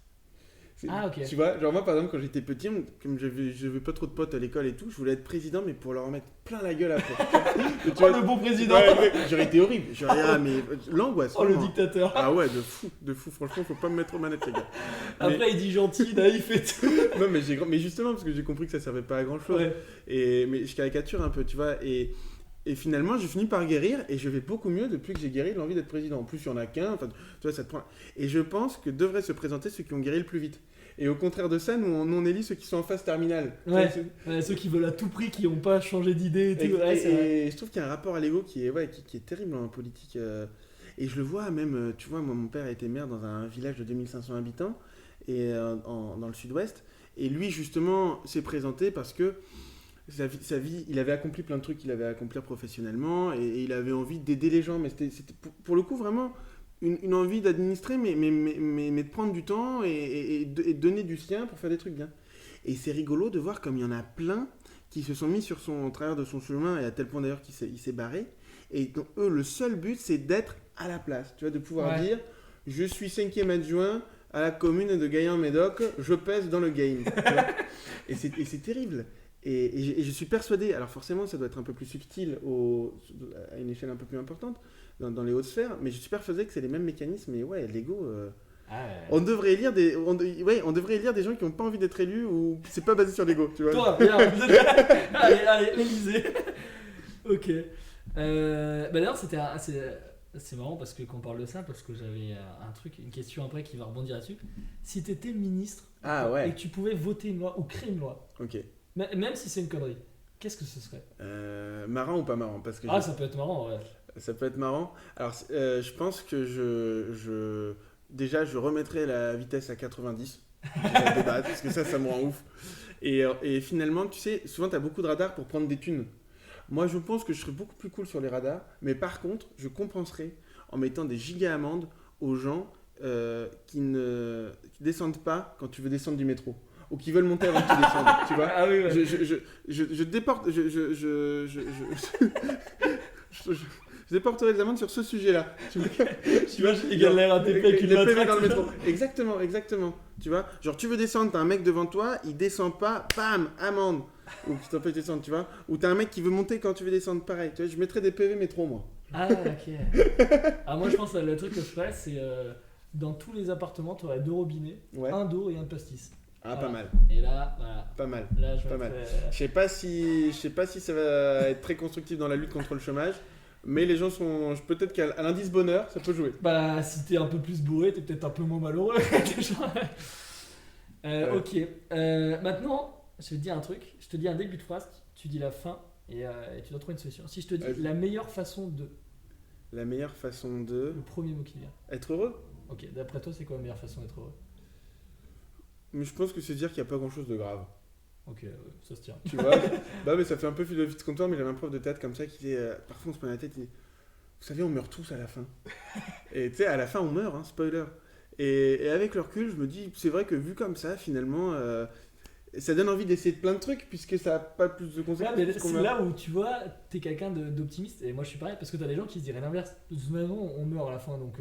Ah, ok. Tu vois, genre moi par exemple quand j'étais petit, comme j'avais pas trop de potes à l'école et tout, je voulais être président mais pour leur en mettre plein la gueule après. Le bon président. Ouais, j'aurais été horrible, mais l'angoisse. Oh, vraiment. Le dictateur. Ah ouais, de fou, franchement faut pas me mettre aux manettes les gars. Après il dit gentil, naïf et tout. Non mais justement parce que j'ai compris que ça servait pas à grand chose. Ouais. Mais je caricature un peu, tu vois, et finalement, je finis par guérir et je vais beaucoup mieux depuis que j'ai guéri de l'envie d'être président. En plus, il y en a qu'un, enfin, tu vois, ça te prend. Et je pense que devraient se présenter ceux qui ont guéri le plus vite. Et au contraire de ça, nous on élit ceux qui sont en phase terminale. Ceux qui veulent à tout prix, qui n'ont pas changé d'idée et tout. Et je trouve qu'il y a un rapport à l'ego qui est terrible en politique. Et je le vois même, tu vois, moi mon père a été maire dans un village de 2500 habitants et, dans le sud-ouest. Et lui, justement, s'est présenté parce que sa vie, il avait accompli plein de trucs qu'il avait à accomplir professionnellement et il avait envie d'aider les gens. Mais c'était pour le coup vraiment une envie d'administrer, mais de prendre du temps et de donner du sien pour faire des trucs bien. Et c'est rigolo de voir comme il y en a plein qui se sont mis au travers de son chemin, et à tel point d'ailleurs qu'il s'est barré. Et donc eux, le seul but, c'est d'être à la place. Tu vois, de pouvoir dire, je suis 5e adjoint à la commune de Gaillan-Médoc, je pèse dans le game. et c'est terrible. Et je suis persuadé, alors forcément ça doit être un peu plus subtil à une échelle un peu plus importante, dans les hautes sphères, mais je suis persuadé que c'est les mêmes mécanismes, et ouais, l'ego... On devrait élire des gens qui n'ont pas envie d'être élus, ou c'est pas basé sur l'ego, tu vois. Toi, bien. allez, Élysée. Ok. D'ailleurs, c'est marrant parce que quand on parle de ça, parce que j'avais une question après qui va rebondir là-dessus. Si tu étais ministre et que tu pouvais voter une loi ou créer une loi, même si c'est une connerie, qu'est-ce que ce serait? Marrant ou pas marrant? Parce que ça peut être marrant, ouais. Ça peut être marrant. Alors, je pense que déjà, je remettrais la vitesse à 90 parce que ça me rend ouf. Et finalement, tu sais, souvent, tu as beaucoup de radars pour prendre des thunes. Moi, je pense que je serais beaucoup plus cool sur les radars, mais par contre, je compenserais en mettant des giga amendes aux gens qui descendent pas quand tu veux descendre du métro. Ou qui veulent monter avant que tu descendes, tu vois. Ah oui, ouais. Je déporte... Je déporterai des amendes sur ce sujet-là. Tu vois, Il y a la RATP avec une les PV matraque. dans le métro. Exactement. Tu vois, genre tu veux descendre, t'as un mec devant toi, il descend pas, bam, amende. Ou qui t'empêche de descendre, tu vois. Ou t'as un mec qui veut monter quand tu veux descendre, pareil. Tu vois, je mettrais des PV métro, moi. Ah, ok. Ah, moi, je pense que le truc que je ferais, c'est dans tous les appartements, tu aurais 2 robinets, Ouais. un d'eau et un pastis. Ah, Voilà. pas mal. Et là, voilà. Pas mal. Là, je Pas mettrais, mal. Je sais pas si ça va être très constructif dans la lutte contre le chômage, mais les gens sont... Peut-être qu'à l'indice bonheur, ça peut jouer. Bah, si t'es un peu plus bourré, t'es peut-être un peu moins malheureux. Ouais. Ok. Maintenant, je vais te dire un truc. Je te dis un début de phrase, tu dis la fin et tu dois trouver une solution. Si je te dis Vas-y. la meilleure façon de. La meilleure façon de... Le premier mot qui vient. Être heureux? Ok, d'après toi, c'est quoi la meilleure façon d'être heureux? Mais je pense que c'est dire qu'il n'y a pas grand-chose de grave. Ok, ça se tient. Tu vois. Bah mais ça fait un peu philosophie de comptoir, mais j'avais un prof de théâtre comme ça qui disait parfois on se prend la tête, il dit, vous savez, on meurt tous à la fin. Et tu sais, à la fin on meurt, hein, spoiler. Et avec le recul, je me dis, c'est vrai que vu comme ça, finalement, ça donne envie d'essayer plein de trucs puisque ça n'a pas plus de Ouais, conséquences. mais puisqu'on c'est meurt. là où tu vois, t'es quelqu'un d'optimiste et moi je suis pareil parce que t'as des gens qui se diraient l'inverse. De toute façon, on meurt à la fin donc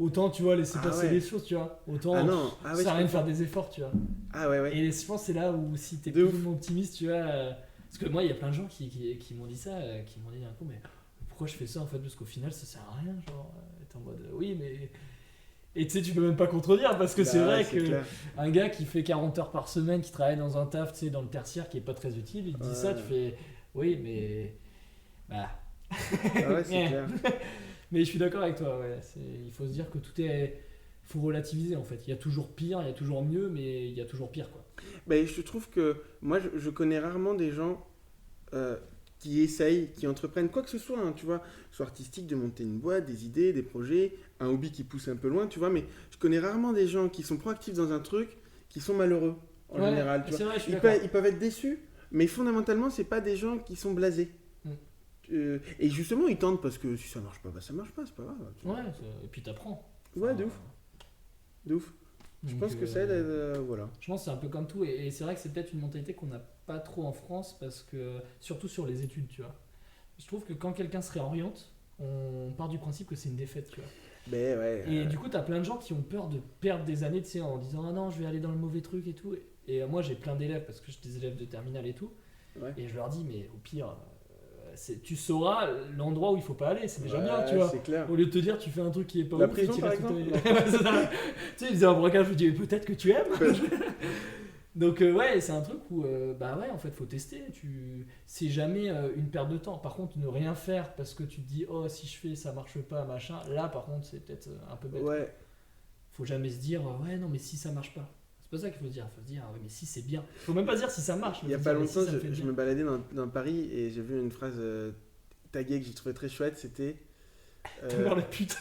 autant tu vois laisser Ah passer ouais. les choses, tu vois. Autant Ah non, ah ça ouais, sert à je rien de comprends. faire des efforts, tu vois. Ah ouais, ouais. Et je pense que c'est là où si t'es De plus ouf. optimiste, tu vois. Parce que moi, il y a plein de gens qui m'ont dit ça, qui m'ont dit un coup, mais pourquoi je fais ça en fait? Parce qu'au final, ça sert à rien. Genre, t'es en mode oui, mais. Et tu sais, tu peux même pas contredire parce que c'est Bah, vrai c'est que clair. un gars qui fait 40 heures par semaine, qui travaille dans un taf, tu sais, dans le tertiaire qui est pas très utile, il te dit ça, Ouais. tu fais oui, mais. Bah. Ah ouais, c'est clair. Mais je suis d'accord avec toi, ouais. Il faut se dire que tout est. Faut relativiser en fait. Il y a toujours pire, il y a toujours mieux, mais il y a toujours pire quoi. Ben, je trouve que moi, je connais rarement des gens qui essayent, qui entreprennent quoi que ce soit, hein, tu vois, soit artistique, de monter une boîte, des idées, des projets, un hobby qui pousse un peu loin, tu vois, mais je connais rarement des gens qui sont proactifs dans un truc, qui sont malheureux en Ouais, général, tu c'est vois. vrai, je suis Ils d'accord. peuvent être déçus, mais fondamentalement, c'est pas des gens qui sont blasés. Mm. Et justement, ils tentent parce que si ça marche pas, bah ça marche pas, c'est pas grave. tu vois. Ouais, et puis t'apprends. Ouais, de ouf, de ouf. Je Donc, pense que ça aide, voilà. Je pense que c'est un peu comme tout, et c'est vrai que c'est peut-être une mentalité qu'on n'a pas trop en France, parce que, surtout sur les études, tu vois. Je trouve que quand quelqu'un se réoriente, on part du principe que c'est une défaite, tu vois. Ben ouais. Et du coup, t'as plein de gens qui ont peur de perdre des années, tu sais, en disant ah non, je vais aller dans le mauvais truc et tout. Et moi, j'ai plein d'élèves, parce que j'ai des élèves de terminale et tout, Ouais. et je leur dis, mais au pire, tu sauras l'endroit où il faut pas aller, c'est déjà bien, Ouais, tu vois. c'est clair. Au lieu de te dire, tu fais un truc qui est pas La ouf, prison, et tu par restes exemple. toute ta vie. C'est ça. Tu sais, il faisait un braquage, je me dis, mais peut-être que tu aimes. Donc, ouais, c'est un truc où, bah ouais, en fait, faut tester. C'est jamais une perte de temps. Par contre, ne rien faire parce que tu te dis, oh, si je fais, ça marche pas, machin. Là, par contre, c'est peut-être un peu bête. Ouais. Faut jamais se dire, ouais, non, mais si ça marche pas. C'est pas ça qu'il faut se dire. Faut se dire, ouais, mais si c'est bien. Faut même pas se dire si ça marche. Il y a faut se pas dire, mais si longtemps, ça me fait je bien. me baladais dans Paris et j'ai vu une phrase taguée que j'ai trouvé très chouette. C'était. Ta mère la pute.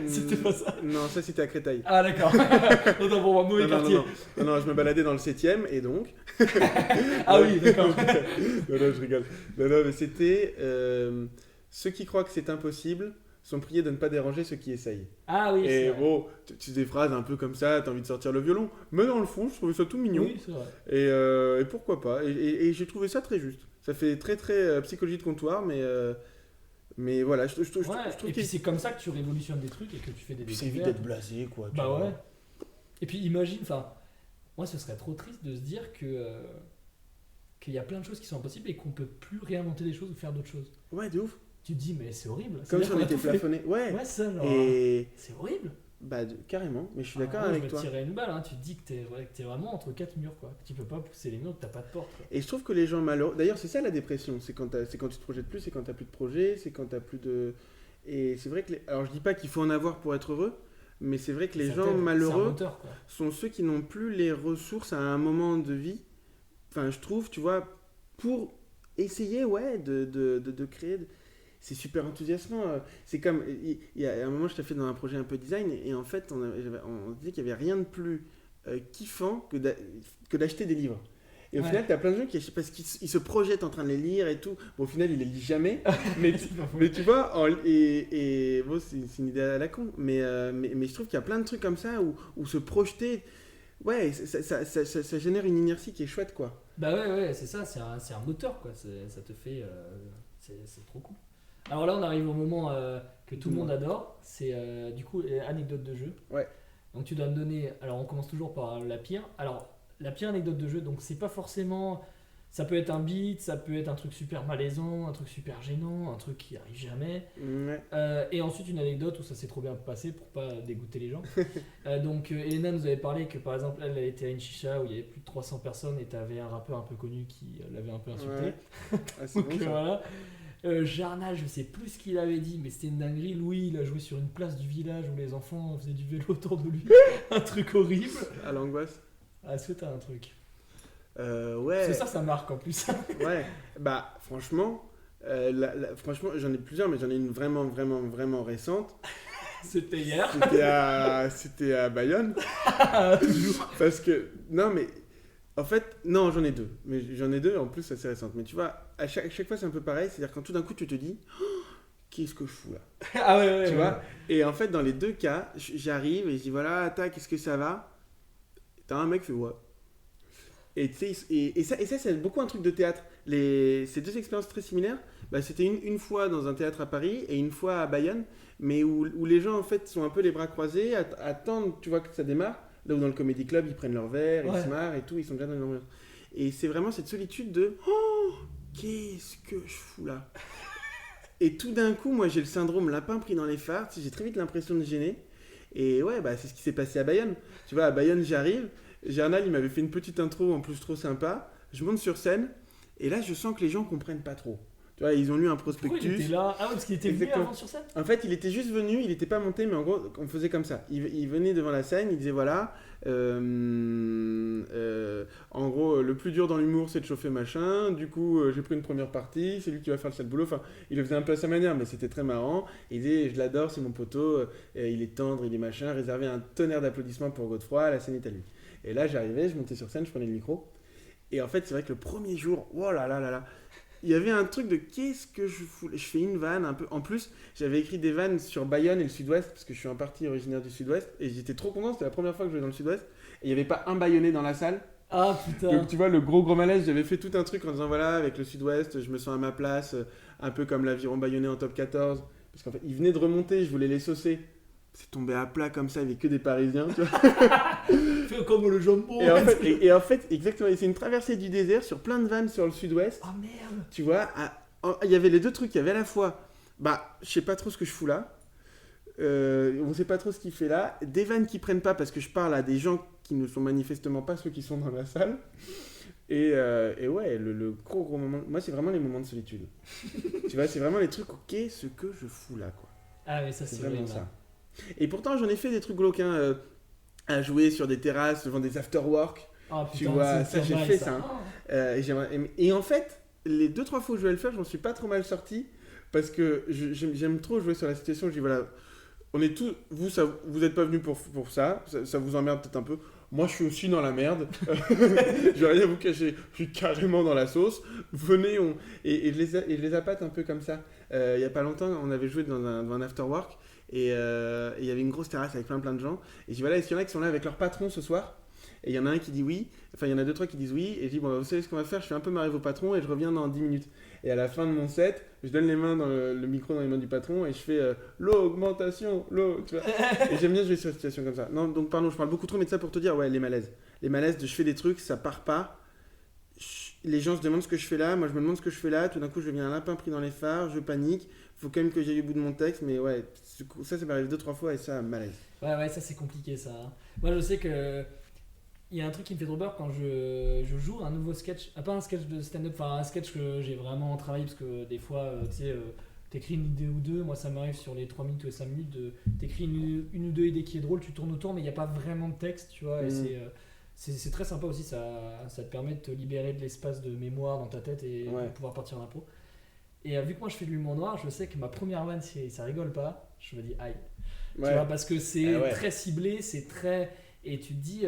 C'était pas ça. Non, ça c'était à Créteil. Ah, d'accord. Attends, pour moi, mauvais Non, non, quartier. non, je me baladais dans le 7ème et donc. Ah oui, d'accord. non, je rigole. Non, mais c'était. Ceux qui croient que c'est impossible sont priés de ne pas déranger ceux qui essayent. Ah oui, c'est Et vrai. bon, tu des phrases un peu comme ça, t'as envie de sortir le violon. Mais dans le fond, je trouvais ça tout mignon. Oui, c'est vrai. Et pourquoi pas. Et j'ai trouvé ça très juste. Ça fait très très psychologie de comptoir, mais voilà, je trouve Ouais, et qu'il puis c'est comme ça que tu révolutionnes des trucs et que tu fais des puis c'est évite découvertes. d'être blasé, quoi. tu Bah vois. ouais. Et puis imagine, enfin, moi ce serait trop triste de se dire que qu'il y a plein de choses qui sont impossibles et qu'on peut plus réinventer des choses ou faire d'autres choses. Ouais, de ouf. Tu te dis mais c'est horrible. Comme C'est-à-dire si on qu'on a était tout fait. plafonné. Ouais. Ouais, ça, genre, Et c'est horrible. bah carrément, mais je suis Ah, d'accord moi, avec je vais toi. te tirer une balle, hein. Tu te dis que t'es vraiment entre quatre murs, quoi. Que tu peux pas pousser les murs, que t'as pas de porte, quoi. Et je trouve que les gens malheureux. D'ailleurs, c'est ça la dépression. C'est quand tu te projettes plus, c'est quand t'as plus de projet, c'est quand t'as plus de. Et c'est vrai que. Alors, je dis pas qu'il faut en avoir pour être heureux, mais c'est vrai que les Ça gens t'aide, c'est un malheureux moteur, quoi. sont ceux qui n'ont plus les ressources à un moment de vie. Enfin, je trouve, tu vois, pour essayer, ouais, de créer. C'est super enthousiasmant. C'est comme. Il y a un moment, je t'ai fait dans un projet un peu design, et en fait, on disait qu'il n'y avait rien de plus kiffant que d'acheter des livres. Et au final, t'as plein de gens qui, parce qu'ils se projettent en train de les lire et tout. Bon, au final, ils les lisent jamais. mais tu vois, et bon, c'est une idée à la con. Mais je trouve qu'il y a plein de trucs comme ça où se projeter, ouais, ça génère une inertie qui est chouette, quoi. Bah ouais, c'est ça, c'est un moteur, quoi. Ça te fait. C'est trop cool. Alors là, on arrive au moment que tout le monde adore. C'est du coup, anecdote de jeu. Ouais. Donc tu dois me donner. Alors on commence toujours par la pire. Alors, la pire anecdote de jeu, donc c'est pas forcément. Ça peut être un beat, ça peut être un truc super malaisant, un truc super gênant, un truc qui arrive jamais. Ouais. Et ensuite une anecdote où ça s'est trop bien passé pour pas dégoûter les gens. Donc Elena nous avait parlé que par exemple elle était à une chicha où il y avait plus de 300 personnes et t'avais un rappeur un peu connu qui l'avait un peu insulté. Ouais. Ah, c'est Donc bon, ça. voilà. Jarnal, je sais plus ce qu'il avait dit, mais c'était une dinguerie. Louis, il a joué sur une place du village où les enfants faisaient du vélo autour de lui. Un truc horrible. À l'angoisse. Ah, est-ce que t'as un truc? Ouais. Parce que ça marque en plus. Ouais. Bah, franchement, franchement, j'en ai plusieurs, mais j'en ai une vraiment récente. C'était hier. C'était à Bayonne. Toujours. Parce que, non, mais en fait, non, j'en ai deux. Mais j'en ai deux, en plus, c'est assez récente. Mais tu vois, à chaque fois, c'est un peu pareil. C'est-à-dire quand tout d'un coup, tu te dis, oh, qu'est-ce que je fous là? Ah ouais. Tu vois? Et en fait, dans les deux cas, j'arrive et je dis, voilà, tac, qu'est-ce que ça va? T'as un mec qui fait, ouais. Et, tu sais, et ça, c'est beaucoup un truc de théâtre. Ces deux expériences très similaires, bah, c'était une fois dans un théâtre à Paris et une fois à Bayonne, mais où les gens, en fait, sont un peu les bras croisés, attendent, tu vois, que ça démarre. Là où dans le Comedy Club, ils prennent leur verre, ils se marrent et tout, ils sont déjà dans l'ambiance. Et c'est vraiment cette solitude de « Oh, qu'est-ce que je fous là ?» Et tout d'un coup, moi, j'ai le syndrome lapin pris dans les phares, j'ai très vite l'impression de gêner. Et ouais, bah, c'est ce qui s'est passé à Bayonne. Tu vois, à Bayonne, j'arrive, Gernal, il m'avait fait une petite intro, en plus trop sympa. Je monte sur scène, et là, je sens que les gens comprennent pas trop. Tu vois, ils ont lu un prospectus. Pourquoi il était là? Ah ouais, parce qu'il était venu avant sur scène. En fait, il était juste venu, il n'était pas monté, mais en gros, on faisait comme ça. Il venait devant la scène, il disait voilà, en gros, le plus dur dans l'humour, c'est de chauffer machin. Du coup, j'ai pris une première partie, c'est lui qui va faire le sale boulot. Enfin, il le faisait un peu à sa manière, mais c'était très marrant. Il disait je l'adore, c'est mon poteau, il est tendre, il est machin. Réservé un tonnerre d'applaudissements pour Godefroy, la scène est à lui. Et là, j'arrivais, je montais sur scène, je prenais le micro. Et en fait, c'est vrai que le premier jour, oh là là là là. Il y avait un truc de qu'est-ce que je fous. Je fais une vanne un peu. En plus, j'avais écrit des vannes sur Bayonne et le Sud-Ouest parce que je suis en partie originaire du Sud-Ouest et j'étais trop content. C'était la première fois que je jouais dans le Sud-Ouest et il n'y avait pas un Bayonnais dans la salle. Ah putain. Donc tu vois le gros malaise. J'avais fait tout un truc en disant voilà avec le Sud-Ouest, je me sens à ma place, un peu comme l'aviron bayonnais en top 14 parce qu'en fait ils venaient de remonter, je voulais les saucer. C'est tombé à plat comme ça, il n'y avait que des Parisiens. Tu vois. Fais comme le jambon. Et en fait, exactement, c'est une traversée du désert sur plein de vannes sur le Sud-Ouest. Oh merde. Tu vois, il y avait les deux trucs. Il y avait à la fois, bah, je sais pas trop ce que je fous là. On sait pas trop ce qu'il fait là. Des vannes qui prennent pas parce que je parle à des gens qui ne sont manifestement pas ceux qui sont dans la salle. Et ouais, le gros moment. Moi, c'est vraiment les moments de solitude. Tu vois, c'est vraiment les trucs, ok, ce que je fous là, quoi. Ah, mais ça, c'est vraiment ça. Et pourtant, j'en ai fait des trucs glauques, hein, à jouer sur des terrasses devant des after-work. Oh, putain, tu vois, ça j'ai fait ça. Hein. Et en fait, les 2-3 fois où je vais le faire, j'en suis pas trop mal sorti parce que j'aime trop jouer sur la situation. Je dis voilà, on est tous, vous êtes pas venus pour ça vous emmerde peut-être un peu. Moi, je suis aussi dans la merde. Je vais rien vous cacher. Je suis carrément dans la sauce. Venez, et je les appâte un peu comme ça. Il y a pas longtemps, on avait joué dans un after-work et il y avait une grosse terrasse avec plein de gens. Et je dis voilà, est-ce qu'il y en a qui sont là avec leur patron ce soir? Et il y en a un qui dit oui, enfin il y en a 2-3 qui disent oui, et je dis bon, vous savez ce qu'on va faire, je fais un peu marrer vos patrons et je reviens dans 10 minutes. Et à la fin de mon set, je donne les mains dans le micro dans les mains du patron et je fais l'augmentation, tu vois. Et j'aime bien jouer sur une situation comme ça. Non, donc pardon, je parle beaucoup trop, mais de ça pour te dire, ouais, les malaises. Les malaises de je fais des trucs, ça part pas. Les gens se demandent ce que je fais là, moi je me demande ce que je fais là, tout d'un coup je deviens un lapin pris dans les phares, je panique, faut quand même que j'aille au bout de mon texte, mais ouais, ça m'arrive 2-3 fois et ça, malaise. Ouais, ça c'est compliqué ça. Moi je sais que. Il y a un truc qui me fait trop peur quand je joue un nouveau sketch, pas un sketch de stand-up, enfin un sketch que j'ai vraiment travaillé parce que des fois, tu sais, t'écris une idée ou deux, moi ça m'arrive sur les 3 minutes ou les 5 minutes, t'écris une ou deux idées qui est drôle, tu tournes autour mais il n'y a pas vraiment de texte, tu vois, et c'est très sympa aussi, ça te permet de te libérer de l'espace de mémoire dans ta tête et de pouvoir partir en impro. Et vu que moi je fais de l'humour noir, je sais que ma première vanne, si ça rigole pas, je me dis aïe. Tu vois, parce que c'est très ciblé, c'est très... Et tu te dis...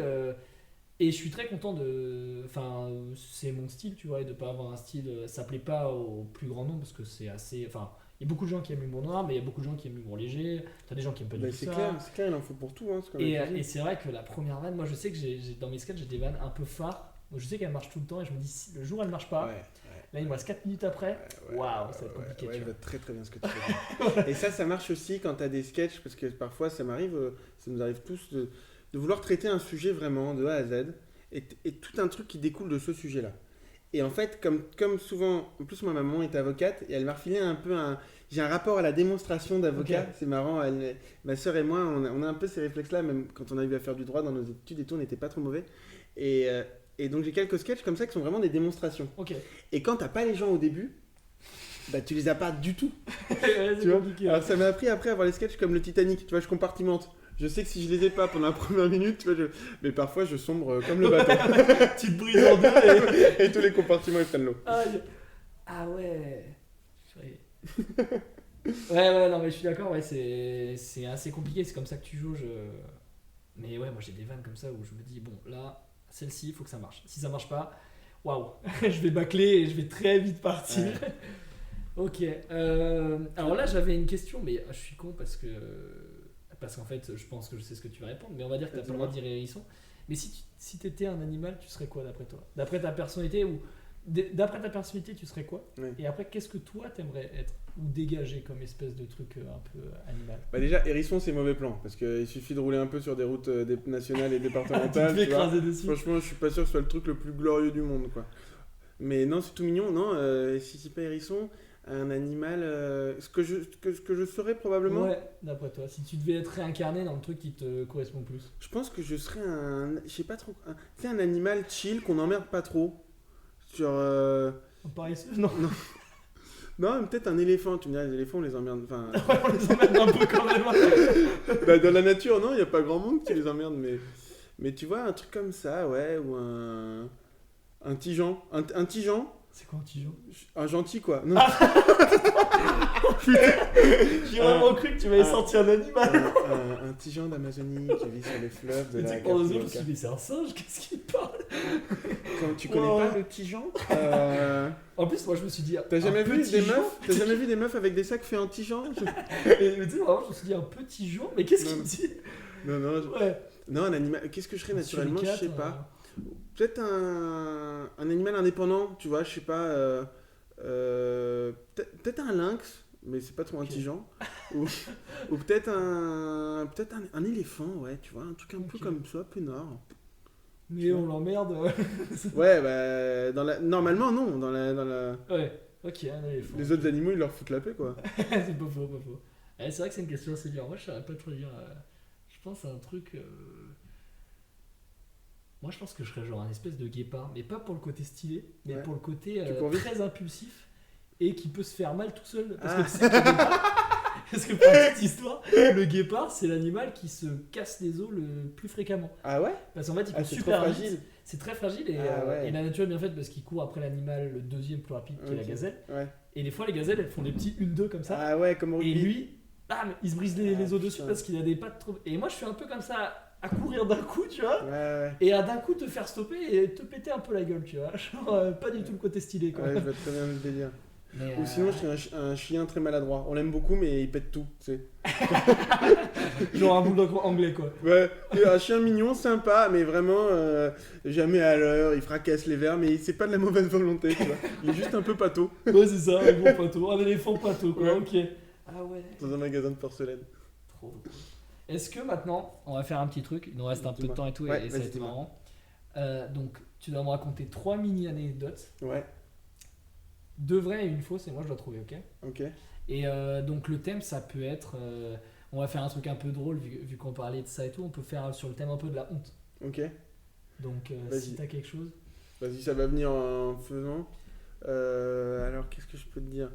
Et je suis très content de. Enfin, c'est mon style, tu vois, et de pas avoir un style. Ça plaît pas au plus grand nombre parce que c'est assez. Enfin, il y a beaucoup de gens qui aiment l'humour noir, mais il y a beaucoup de gens qui aiment l'humour léger. T'as des gens qui aiment pas du Bah, tout c'est ça. clair, il en faut pour tout. Hein, c'est comme Et, avec la et vie. c'est vrai que la première vanne, moi je sais que dans mes sketchs, j'ai des vannes un peu phares. Moi, je sais qu'elles marchent tout le temps et je me dis, si le jour où elles marchent pas, Ouais, là il me reste 4 minutes après, waouh, ça va être compliqué. Ouais, tu je vois. vois très très bien ce que tu veux dire. Et ça marche aussi quand t'as des sketchs, parce que parfois ça m'arrive, ça nous arrive tous de vouloir traiter un sujet vraiment de A à Z, et tout un truc qui découle de ce sujet-là. Et en fait, comme souvent, en plus, ma maman est avocate et elle m'a refilé un peu un. J'ai un rapport à la démonstration d'avocat, Ok. c'est marrant. Ma soeur et moi, on a un peu ces réflexes-là, même quand on a eu à faire du droit dans nos études et tout, on n'était pas trop mauvais. Et, euh, et donc, j'ai quelques sketchs comme ça qui sont vraiment des démonstrations. Ok. Et quand t'as pas les gens au début, bah tu les as pas du tout. Ouais, c'est Tu vois. compliqué. Alors, ça m'a appris après à voir les sketchs comme le Titanic, tu vois, je compartimente. Je sais que si je les ai pas pendant la première minute, tu vois, mais parfois je sombre comme le bateau. Tu te brises en deux et. Et tous les compartiments ils prennent l'eau. Aïe. Ah ouais. Ouais, ouais, non, mais je suis d'accord, ouais, c'est assez compliqué, c'est comme ça que tu joues. Mais ouais, moi j'ai des vannes comme ça où je me dis, bon, là, celle-ci, il faut que ça marche. Si ça marche pas, waouh, je vais bâcler et je vais très vite partir. Ouais. Ok, alors là j'avais une question, mais je suis con parce qu'en fait, je pense que je sais ce que tu vas répondre, mais on va dire que t'as pas le droit de dire hérisson. Mais si t'étais un animal, tu serais quoi d'après toi? D'après ta personnalité ou d'après ta personnalité, tu serais quoi? Ouais. Et après, qu'est-ce que toi t'aimerais être ou dégager comme espèce de truc un peu animal? Bah déjà, hérisson c'est mauvais plan parce qu'il suffit de rouler un peu sur des routes nationales et Tu départementales. te fais tu vois. écraser dessus. Franchement, je suis pas sûr que ce soit le truc le plus glorieux du monde quoi. Mais non, c'est tout mignon. Non, si c'est pas hérisson, un animal. Ce que je serais probablement. Ouais, d'après toi, si tu devais être réincarné dans le truc qui te correspond le plus. Je pense que je serais un. Je sais pas trop. Tu sais, un animal chill qu'on emmerde pas trop. Sur. Un paresseux? Non. Non, peut-être un éléphant. Tu me dirais, les éléphants, on les emmerde. Enfin, Ouais, on les emmène un peu quand même. bah, dans la nature, non, il n'y a pas grand monde qui les emmerde. Mais tu vois, un truc comme ça, ouais. Ou un tigean. Un tigean. C'est quoi un tigeon? Un gentil, quoi. Non, J'ai vraiment cru que tu m'avais sorti un animal. un tigean d'Amazonie qui vit sur les fleuves de Mais la tu sais, pendant 2 secondes, je me Cappadoce. suis dit, mais c'est un singe, qu'est-ce qu'il parle? Quand tu connais Wow. pas le tigean En plus, moi je me suis dit. T'as jamais un vu petit des Jean. meufs T'as jamais vu des meufs avec des sacs faits en tigean Mais tu sais, vraiment, je me suis dit un petit Jean, mais qu'est-ce Non, qu'il non. dit? Non, non, Ouais. non, un animal. Qu'est-ce que je serais naturellement? Je sais Suricate, pas. Peut-être un animal indépendant, tu vois, je sais pas. Peut-être un lynx, mais c'est pas trop un Ok. tigean. Ou peut-être un éléphant, ouais, tu vois, un truc un peu Ok. comme ça, peinard. Mais on l'emmerde. Ouais, bah, normalement, non. Ouais, ok, un éléphant. Les autres animaux, ils leur foutent la paix, quoi. C'est pas faux, pas faux. Ouais, c'est vrai que c'est une question assez dure. Moi, je saurais pas trop dire. Je pense à un truc. Moi, je pense que je serais genre un espèce de guépard, mais pas pour le côté stylé, mais Ouais. pour le côté Tu cours vite. très impulsif et qui peut se faire mal tout seul. Parce Ah. que tu sais que le guépard, parce que pour la petite histoire, le guépard, c'est l'animal qui se casse les os le plus fréquemment. Ah ouais? Parce qu'en fait, il Ah, court c'est trop super fragile. vite. C'est très fragile et, Ah ouais. et la nature est bien faite parce qu'il court après l'animal le deuxième plus rapide qui est la Ok. gazelle. Ouais. Et des fois, les gazelles, elles font des petits 1-2 comme ça. Ah ouais, comme au Et rugby. lui, bam, il se brise les os dessus putain. parce qu'il a des pattes trop. Et moi, je suis un peu comme ça à courir d'un coup, tu vois. Ouais, Et à d'un coup te faire stopper et te péter un peu la gueule, tu vois. Genre, pas du tout le côté stylé, quoi. ouais, je vois très bien le délire. Mais, Ou sinon, je serais un chien très maladroit. On l'aime beaucoup, mais il pète tout, tu sais. genre un bulldog anglais, quoi. Ouais, et un chien mignon, sympa, mais vraiment jamais à l'heure, il fracasse les verres, mais c'est pas de la mauvaise volonté, tu vois. Il est juste un peu pâteau Ouais, c'est ça, un gros pâteau. Un éléphant pâteau, quoi. Ouais. Ok. Ah ouais. dans un magasin de porcelaine. Trop drôle. Est-ce que maintenant, on va faire un petit truc, il nous reste un peu de Dis-moi. temps et tout, Ouais, et ça va vas-y, être dis-moi. marrant. Donc, tu dois me raconter 3 mini-anecdotes, Ouais, 2 vraies et une fausse, et moi je dois trouver, ok? ok. Et donc, le thème, ça peut être. On va faire un truc un peu drôle, vu qu'on parlait de ça et tout, on peut faire sur le thème un peu de la honte. Ok, Donc, Vas-y. si t'as quelque chose. vas-y, ça va venir en faisant. Alors, qu'est-ce que je peux te dire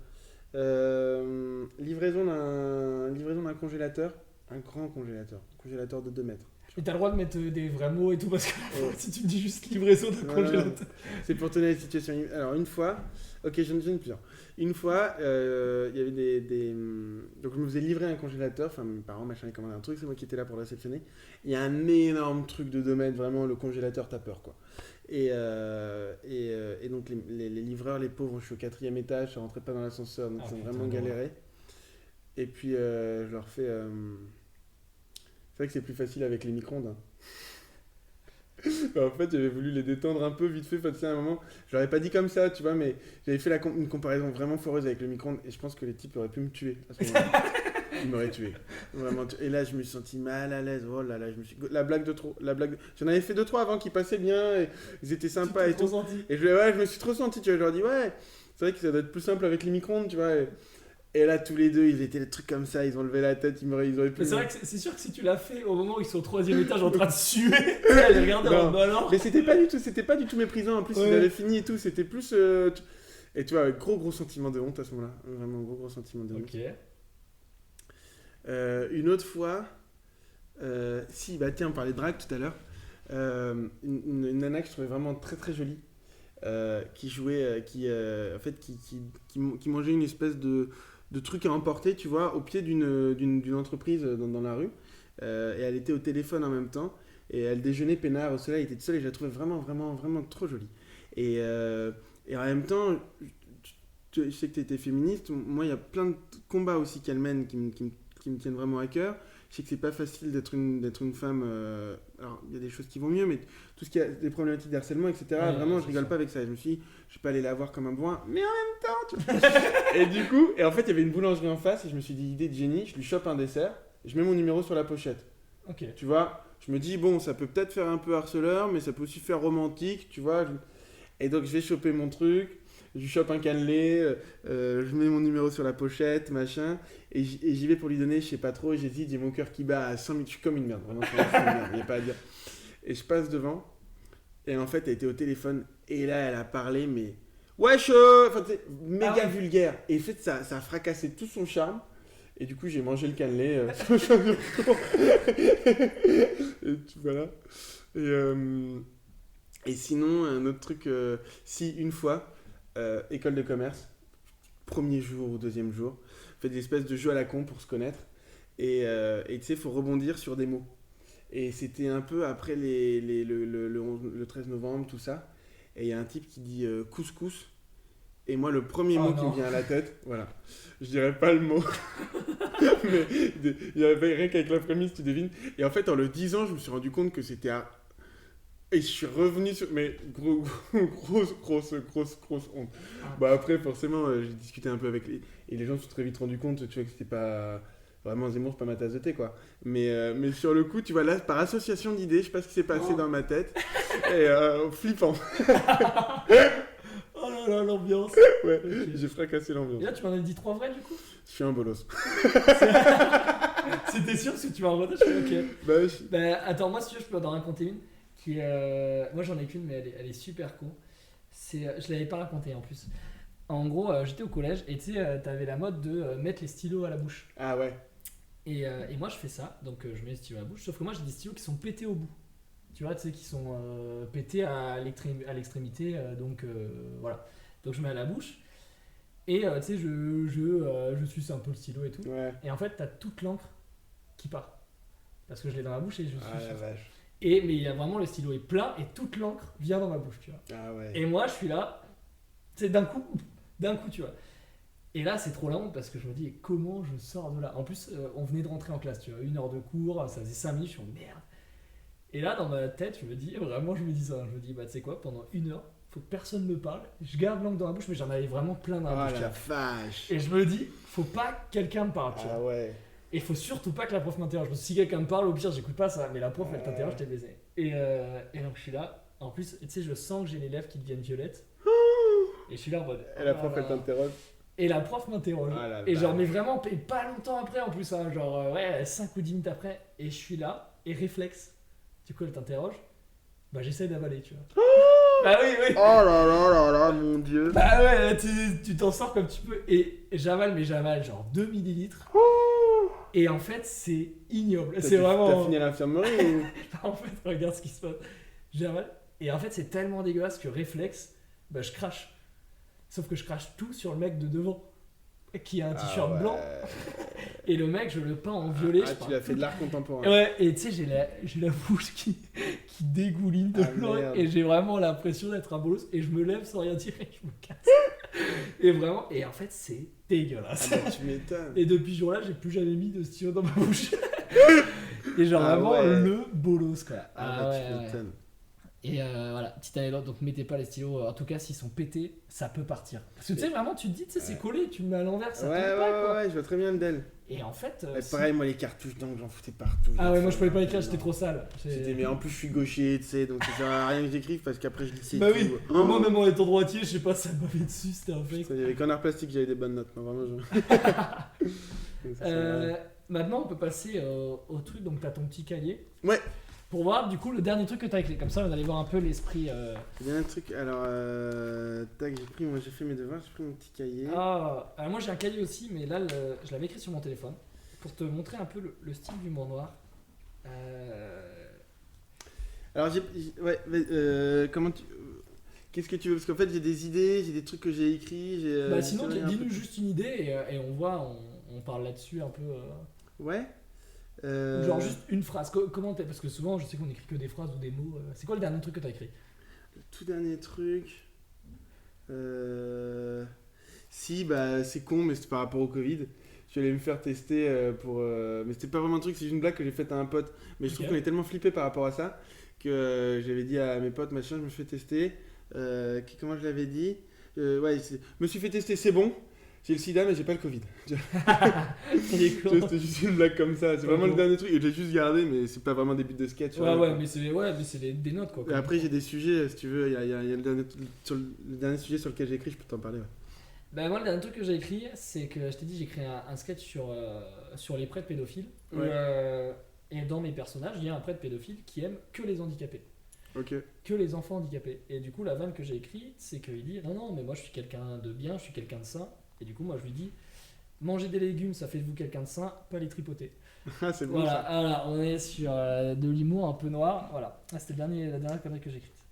livraison d'un congélateur. Un grand congélateur de 2 mètres. Et t'as le droit de mettre des vrais mots et tout, parce que si tu me dis juste livraison d'un congélateur. Non. C'est pour tenir la situation. Alors, une fois, ok, j'en ai plusieurs. Une fois, il y avait donc, je me faisais livrer un congélateur. Enfin, mes parents, machin, ils commandaient un truc. C'est moi qui étais là pour le réceptionner. Il y a un énorme truc de 2 mètres. Vraiment, le congélateur, t'as peur, quoi. Et donc, les livreurs, les pauvres, je suis au 4e étage. Je rentrais pas dans l'ascenseur. Donc, ils ont vraiment galéré. Et puis, je leur fais. C'est vrai que c'est plus facile avec les micro-ondes. Hein. En fait, j'avais voulu les détendre un peu vite fait. À un moment, je leur ai pas dit comme ça, tu vois, mais j'avais fait une comparaison vraiment foireuse avec le micro-ondes et je pense que les types auraient pu me tuer à ce moment-là. Ils m'auraient tué. Vraiment. Et là, je me suis senti mal à l'aise. Oh là là, la blague de trop. J'en avais fait 2-3 avant qui passaient bien et ils étaient sympas et tout. Senti. Et je me suis trop senti, tu vois. Je leur dis, ouais, c'est vrai que ça doit être plus simple avec les micro-ondes, tu vois. Et là, tous les deux, ils étaient des trucs comme ça, ils ont levé la tête, ils auraient pu... Mais c'est vrai que c'est sûr que si tu l'as fait au moment où ils sont au 3e étage en train de suer, ils regardaient en mode alors. Mais c'était pas du tout méprisant, en plus ils avaient fini et tout, c'était plus... Et tu vois, gros sentiment de honte à ce moment-là, vraiment gros sentiment de honte. Ok. Une autre fois, on parlait de drague tout à l'heure, une nana que je trouvais vraiment très très jolie, qui jouait, qui mangeait une espèce de trucs à emporter, tu vois, au pied d'une entreprise dans la rue. Et elle était au téléphone en même temps. Et elle déjeunait peinard au soleil, elle était toute seule et je la trouvais vraiment trop jolie. Et en même temps, je sais que tu étais féministe. Moi, il y a plein de combats aussi qu'elle mène qui me tiennent vraiment à cœur. Je sais que c'est pas facile d'être une femme. Alors, il y a des choses qui vont mieux, mais tout ce qui a des problématiques d'harcèlement, etc. Vraiment, je rigole pas avec ça. Et je me suis dit, je vais pas aller la voir comme un bourrin, mais en même temps, tu vois. Et en fait, il y avait une boulangerie en face, et je me suis dit, idée de génie, je lui chope un dessert, et je mets mon numéro sur la pochette. Ok. Tu vois, je me dis, bon, ça peut peut-être faire un peu harceleur, mais ça peut aussi faire romantique, tu vois. Et donc, je vais choper mon truc. Je lui chope un cannelé, je mets mon numéro sur la pochette, machin, et j'y vais pour lui donner, je sais pas trop, j'hésite, j'ai mon cœur qui bat à 100 000, je suis comme une merde, vraiment, je suis une merde, il n'y a pas à dire. Et je passe devant, et en fait, elle était au téléphone, et là, elle a parlé, mais wesh, enfin, méga vulgaire, et en fait, ça a fracassé tout son charme, et du coup, j'ai mangé le cannelé, et voilà. Et sinon, un autre truc, une fois, école de commerce, premier jour ou deuxième jour, on fait des espèces de jeux à la con pour se connaître et tu sais, il faut rebondir sur des mots. Et c'était un peu après le 13 novembre, tout ça, et il y a un type qui dit couscous, et moi le premier mot qui me vient à la tête, voilà, je dirais pas le mot, mais il y avait rien qu'avec la prémisse, tu devines, et en fait en le disant, je me suis rendu compte que c'était Et je suis revenu sur... Mais grosse honte. Bah après, forcément, j'ai discuté un peu avec les... Et les gens se sont très vite rendus compte, tu vois, que c'était pas... Vraiment, Zemmour, c'est pas ma tasse de thé, quoi. Mais sur le coup, tu vois, là, par association d'idées, je sais pas ce qui s'est passé dans ma tête. Et flippant. Oh là là, l'ambiance. Ouais, okay. J'ai fracassé l'ambiance. Et là, tu m'en as dit 3 vrais, du coup? Je suis un bolos. C'était sûr que tu m'as redonné, je suis ok. Bah, attends, moi, si tu veux, je peux en raconter une. Moi j'en ai qu'une mais elle est super con. Je l'avais pas raconté en plus. En gros j'étais au collège et tu sais t'avais la mode de mettre les stylos à la bouche. Ah ouais. Et moi je fais ça, donc je mets les stylos à la bouche, sauf que moi j'ai des stylos qui sont pétés au bout. Tu vois, tu sais, qui sont pétés à l'extrémité, donc voilà. Donc je mets à la bouche et tu sais je suce un peu le stylo et tout. Ouais. Et en fait t'as toute l'encre qui part. Parce que je l'ai dans la bouche et je suce. Ah la vache. Mais il y a vraiment, le stylo est plein et toute l'encre vient dans ma bouche, tu vois. Ah ouais. Et moi, je suis là, c'est d'un coup, tu vois. Et là, c'est trop la honte parce que je me dis, comment je sors de là? En plus, on venait de rentrer en classe, tu vois, 1 heure de cours, ça faisait 5 minutes, je suis en merde. Et là, dans ma tête, je me dis ça. Je me dis, bah, tu sais quoi, pendant 1 heure, faut que personne me parle. Je garde l'encre dans la bouche, mais j'en avais vraiment plein dans la bouche. Oh la vache. Et je me dis, faut pas que quelqu'un me parle, tu vois. Ah ouais. Et il faut surtout pas que la prof m'interroge. Parce que si quelqu'un me parle, au pire, j'écoute pas ça. Mais la prof, elle t'interroge, t'es baisé. Et donc, je suis là. En plus, tu sais, je sens que j'ai les lèvres qui deviennent violettes. Et je suis là en mode. Et la prof, elle t'interroge. Et la prof m'interroge. Et genre, mais vraiment, pas longtemps après en plus. Hein, genre, 5 ou 10 minutes après. Et je suis là. Et réflexe. Du coup, elle t'interroge. Bah, j'essaie d'avaler, tu vois. Bah oui. Oh là là là là, mon dieu. Bah ouais, tu t'en sors comme tu peux. Et j'avale, genre 2 millilitres. Et en fait, c'est ignoble. T'as C'est vraiment. T'as fini à l'infirmerie ou... En fait, regarde ce qui se passe. J'ai un mal. Et en fait, c'est tellement dégueulasse que réflexe, je crache. Sauf que je crache tout sur le mec de devant, qui a un t-shirt blanc. Et le mec, je le peins en violet. Tu l'as fait de l'art contemporain. Ouais, et tu sais, j'ai la bouche qui dégouline de blanc. Et j'ai vraiment l'impression d'être un bolos. Et je me lève sans rien dire et je me casse. Et vraiment, et en fait, c'est dégueulasse. Tu m'étonnes. Et depuis ce jour-là, j'ai plus jamais mis de stylo dans ma bouche. Et genre vraiment le bolos, quoi. Tu m'étonnes. Et voilà, petite anecdote, donc mettez pas les stylos, en tout cas s'ils sont pétés, ça peut partir. Parce que tu sais, vraiment, tu te dis, c'est collé, tu le mets à l'envers, ça tombe pas, quoi. Ouais, je vois très bien le Dell. Et en fait. Pareil, moi les cartouches, donc j'en foutais partout. Ah ouais, moi je pouvais pas écrire, j'étais trop sale. Mais en plus, je suis gaucher, tu sais, donc ça sert à rien que j'écrive parce qu'après je glissais. Bah oui, moi même en étant droitier, je sais pas, ça m'avait dessus, c'était un fake. Il y avait qu'en art plastique, j'avais des bonnes notes, non, vraiment. Maintenant, on peut passer au truc, donc t'as ton petit cahier. Ouais. Pour voir du coup le dernier truc que t'as écrit. Comme ça, on va aller voir un peu l'esprit. Le dernier truc, alors, tac, j'ai fait mes devoirs, j'ai pris mon petit cahier. Alors moi j'ai un cahier aussi, mais là je l'avais écrit sur mon téléphone pour te montrer un peu le style d'humour noir. Alors, comment tu. Qu'est-ce que tu veux? Parce qu'en fait, j'ai des idées, j'ai des trucs que j'ai écrits. Sinon, dis-nous juste une idée et on voit, on parle là-dessus un peu. Ouais. Genre juste une phrase. Comment t'es? Parce que souvent, je sais qu'on écrit que des phrases ou des mots. C'est quoi le dernier truc que t'as écrit? Le tout dernier truc. Si, c'est con, mais c'était par rapport au Covid. Je suis allé me faire tester mais c'était pas vraiment un truc, c'est juste une blague que j'ai faite à un pote. Mais je trouve qu'on est tellement flippé par rapport à ça que j'avais dit à mes potes, machin, je me fais tester. Comment je l'avais dit? Me suis fait tester, c'est bon. J'ai le sida, mais j'ai pas le Covid. C'était juste une blague comme ça. C'est vraiment le dernier truc. Et j'ai juste gardé, mais c'est pas vraiment des buts de sketch. Mais c'est des notes, quoi. Et après, j'ai des sujets, si tu veux. Il y a le dernier sujet sur lequel j'ai écrit, je peux t'en parler. Ouais. Moi, le dernier truc que j'ai écrit, c'est que je t'ai dit, j'ai créé un sketch sur les prêtres pédophiles. Ouais. Et dans mes personnages, il y a un prêtre pédophile qui aime que les handicapés. Ok. Que les enfants handicapés. Et du coup, la vanne que j'ai écrite, c'est qu'il dit non, mais moi je suis quelqu'un de bien, je suis quelqu'un de sain. Et du coup, moi je lui dis mangez des légumes, ça fait de vous quelqu'un de sain, pas les tripoter. C'est bon. Voilà, on est sur de l'humour un peu noir. Voilà, c'était la dernière connerie que j'ai écrite.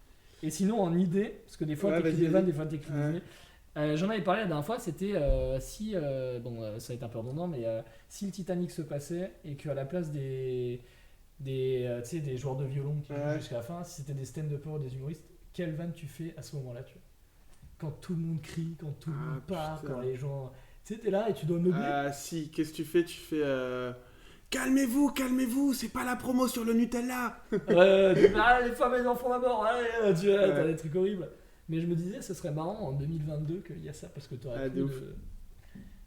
Et sinon, en idée, parce que des fois t'écris des vannes, des fois t'écris des idées. J'en avais parlé la dernière fois, c'était si, ça va être un peu redondant, mais si le Titanic se passait et qu'à la place des joueurs de violon qui jouent jusqu'à la fin, si c'était des stand-uppers ou des humoristes, quelle vanne tu fais à ce moment-là, tu vois? Quand tout le monde crie, quand tout le monde part, quand les gens... Tu sais, t'es là et tu dois meubler. Si, qu'est-ce que tu fais? Tu fais... Calmez-vous, c'est pas la promo sur le Nutella. Les femmes et les enfants à mort, tu vois, t'as des trucs horribles. Mais je me disais, ce serait marrant en 2022 qu'il y a ça, parce que t'aurais plus de...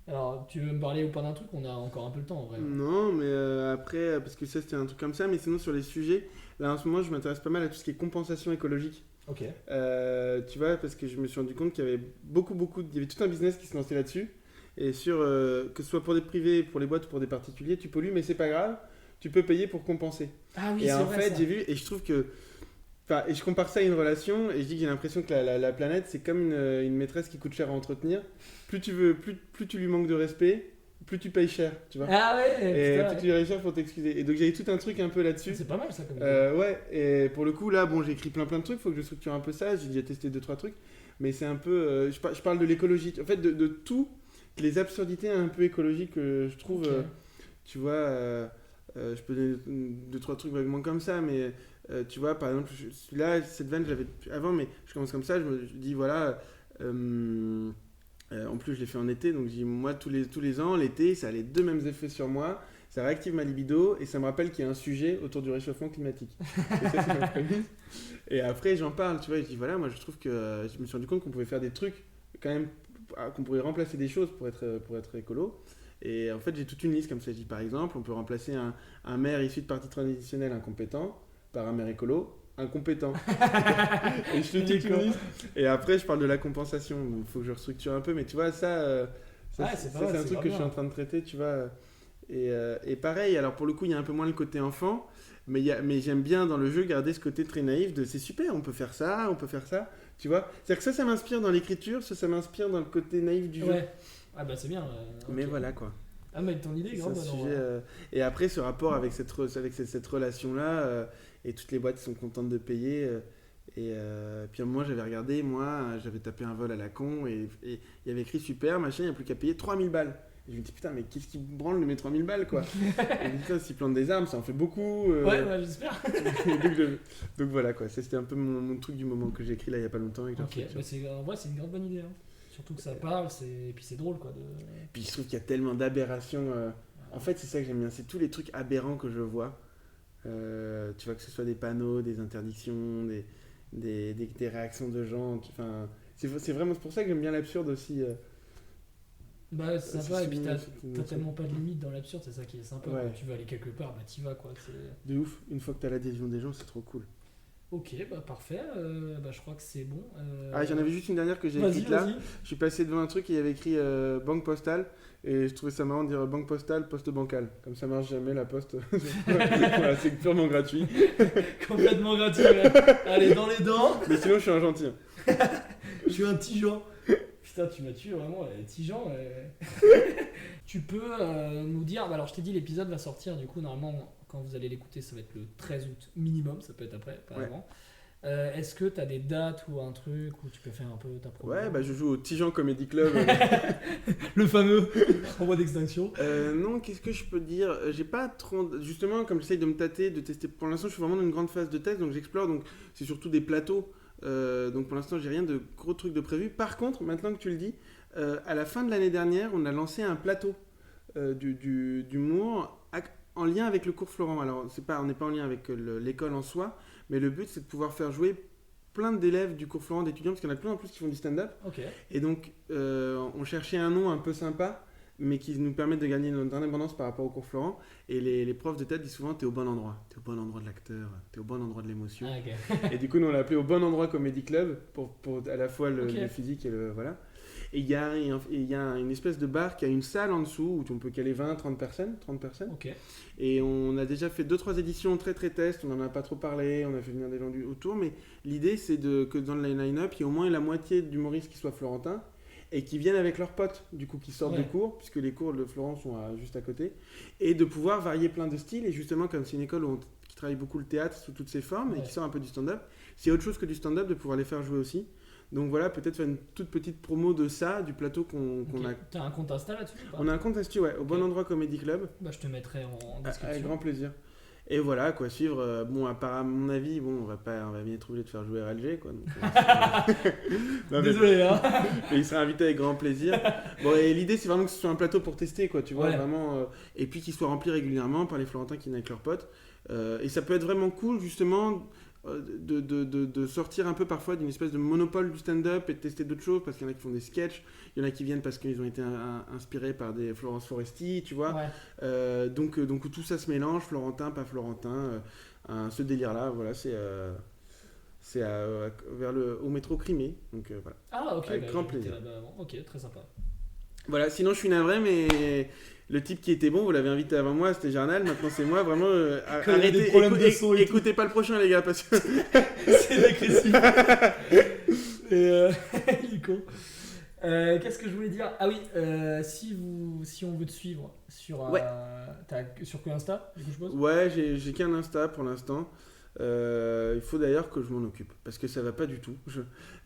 Alors, tu veux me parler ou pas d'un truc? On a encore un peu le temps en vrai. Non, mais après, parce que ça c'était un truc comme ça, mais sinon sur les sujets, là en ce moment je m'intéresse pas mal à tout ce qui est compensation écologique. Ok. Tu vois, parce que je me suis rendu compte qu'il y avait il y avait tout un business qui se lançait là-dessus. Et que ce soit pour des privés, pour les boîtes ou pour des particuliers, tu pollues, mais c'est pas grave, tu peux payer pour compenser. Ah oui, et c'est en vrai, fait, ça. j'ai vu, et je trouve que. Et je compare ça à une relation, et je dis que j'ai l'impression que la planète, c'est comme une maîtresse qui coûte cher à entretenir. Plus tu lui manques de respect, plus tu payes cher, tu vois. Ah ouais. Et plus tu lui payes cher, faut t'excuser. Et donc j'avais tout un truc un peu là-dessus. C'est pas mal ça comme ouais, et pour le coup, là, j'ai écrit plein de trucs, faut que je structure un peu ça, j'ai déjà testé 2-3 trucs. Mais c'est un peu. Je parle de l'écologie, en fait, de tout, les absurdités un peu écologiques que je trouve. Tu vois, je peux donner 2-3 trucs vaguement comme ça, mais. Tu vois, par exemple, cette vanne, j'avais avant, mais je commence comme ça, je me dis, voilà, en plus, je l'ai fait en été, donc je dis, moi, tous les ans, l'été, ça a les deux mêmes effets sur moi, ça réactive ma libido, et ça me rappelle qu'il y a un sujet autour du réchauffement climatique. Et ça, c'est ma prémisse. Et après, j'en parle, tu vois, et je dis, voilà, moi, je trouve que je me suis rendu compte qu'on pouvait faire des trucs, quand même, qu'on pourrait remplacer des choses pour être écolo. Et en fait, j'ai toute une liste comme ça. Je dis, par exemple, on peut remplacer un maire issu de parti traditionnel incompétent par un maire écolo incompétent. Et je te dis une liste. Et après, je parle de la compensation. Il faut que je restructure un peu, mais tu vois, c'est un truc que je suis en train de traiter, tu vois. Et pareil, alors pour le coup, il y a un peu moins le côté enfant, mais j'aime bien dans le jeu garder ce côté très naïf de c'est super, on peut faire ça, tu vois. C'est-à-dire que ça m'inspire dans l'écriture, ça m'inspire dans le côté naïf du jeu. Ah bah c'est bien. Mais voilà quoi. Ah, mais ton idée est C'est grave un bonne. sujet, et après, ce rapport avec cette relation-là, et toutes les boîtes sont contentes de payer. Puis à un moment, j'avais regardé, moi, j'avais tapé un vol à la con, et il y avait écrit super, machin, il n'y a plus qu'à payer 3000 balles. Et je me dis, putain, mais qu'est-ce qui me branle de mes 3000 balles, quoi. Et je me dis, putain, s'ils plantent des armes, ça en fait beaucoup. Ouais, j'espère. donc voilà, quoi. Ça, c'était un peu mon truc du moment que j'ai écrit là, il n'y a pas longtemps. Et que j'ai Ok, refait, en vrai, c'est une grande bonne idée. Hein. Surtout que ça parle, et puis c'est drôle, quoi. Puis je trouve qu'il y a tellement d'aberrations. En fait, c'est ça que j'aime bien, c'est tous les trucs aberrants que je vois. Tu vois, que ce soit des panneaux, des interdictions, des réactions de gens. Enfin, c'est vraiment pour ça que j'aime bien l'absurde aussi. Bah, c'est sympa, et puis t'as c'est tellement pas de limite dans l'absurde, c'est ça qui est sympa. Ouais. Quand tu veux aller quelque part, bah t'y vas, quoi. de ouf. Une fois que t'as l'adhésion des gens, c'est trop cool. Ok, bah parfait, bah je crois que c'est bon. Ah, j'en avais juste une dernière que j'ai Vas-y, écrite là. vas-y. Je suis passé devant un truc et il y avait écrit banque postale. Et je trouvais ça marrant de dire banque postale, poste bancal. Comme ça marche jamais la poste. Voilà, c'est purement gratuit. Complètement gratuit, ouais. Allez, dans les dents. Mais sinon, je suis un gentil. Je suis un Tijan. Putain, tu m'as tué vraiment, Tijan. Tu peux nous dire, bah alors je t'ai dit, l'épisode va sortir, du coup, normalement, quand vous allez l'écouter, ça va être le 13 août minimum, ça peut être après, pas Ouais. avant. Est-ce que tu as des dates ou un truc où tu peux faire un peu ta promo? Ouais, bah je joue au Tijan Comedy Club. Le fameux en voie d'extinction. Non, qu'est-ce que je peux dire? J'ai pas trop. Justement, comme j'essaye de me tâter, de tester. Pour l'instant, je suis vraiment dans une grande phase de test, donc j'explore. Donc c'est surtout des plateaux. Donc pour l'instant, j'ai rien de gros trucs de prévu. Par contre, maintenant que tu le dis, à la fin de l'année dernière, on a lancé un plateau d'humour en lien avec le cours Florent. Alors, on n'est pas en lien avec l'école en soi, mais le but, c'est de pouvoir faire jouer plein d'élèves du cours Florent, d'étudiants, parce qu'il y en a plein en plus qui font du stand-up. Ok. Et donc, on cherchait un nom un peu sympa, mais qui nous permet de gagner notre indépendance par rapport au cours Florent. Et les profs de tête disent souvent, t'es au bon endroit. T'es au bon endroit de l'acteur, t'es au bon endroit de l'émotion. Ah, ok. Et du coup, nous, on l'a appelé au bon endroit Comedy Club, pour à la fois Ok. le physique et le... Voilà. Et il y a une espèce de bar qui a une salle en dessous, où on peut caler 30 personnes. Ok. Et on a déjà fait 2-3 éditions très test, on n'en a pas trop parlé, on a fait venir des gens autour, mais l'idée c'est que dans le line-up, il y ait au moins la moitié d'humoristes qui soient florentins et qui viennent avec leurs potes, du coup qui sortent de cours, puisque les cours de Florent sont juste à côté, et de pouvoir varier plein de styles, et justement comme c'est une école qui travaille beaucoup le théâtre sous toutes ses formes et qui sort un peu du stand-up, c'est autre chose que du stand-up de pouvoir les faire jouer aussi. Donc voilà, peut-être faire une toute petite promo de ça, du plateau qu'on a. T'as un compte Insta là-dessus ou pas? On a un compte Insta, ouais, au bon endroit Comedy Club. Bah, je te mettrai en description. Avec grand plaisir. Et voilà, quoi, suivre. Bon, à mon avis, on va bien être obligé de faire jouer RLG, quoi. Donc, non, Désolé, hein. mais il sera invité avec grand plaisir. Bon, et l'idée, c'est vraiment que ce soit un plateau pour tester, quoi, tu vois, Ouais. vraiment. Et puis qu'il soit rempli régulièrement par les Florentins qui viennent avec leurs potes. Et ça peut être vraiment cool, justement, de sortir un peu parfois d'une espèce de monopole du stand-up et de tester d'autres choses, parce qu'il y en a qui font des sketchs, il y en a qui viennent parce qu'ils ont été inspirés par des Florence Foresti, tu vois. Ouais. Donc tout ça se mélange, Florentin, pas Florentin, ce délire-là, voilà, c'est au métro Crimée, donc voilà. Ah, ok. Avec bah, grand j'étais plaisir. là-bas avant. Ok, très sympa. Voilà, sinon je suis navré, mais le type qui était bon, vous l'avez invité avant moi, c'était Jarnal, maintenant c'est moi, vraiment, Quand il y a des arrêtez, problèmes de son et écoutez pas le prochain les gars, parce que... C'est dégressif. Et il est con. Qu'est-ce que je voulais dire? Ah oui, si on veut te suivre sur sur que Insta, du coup, je suppose. Ouais, j'ai qu'un Insta pour l'instant. Il faut d'ailleurs que je m'en occupe parce que ça va pas du tout.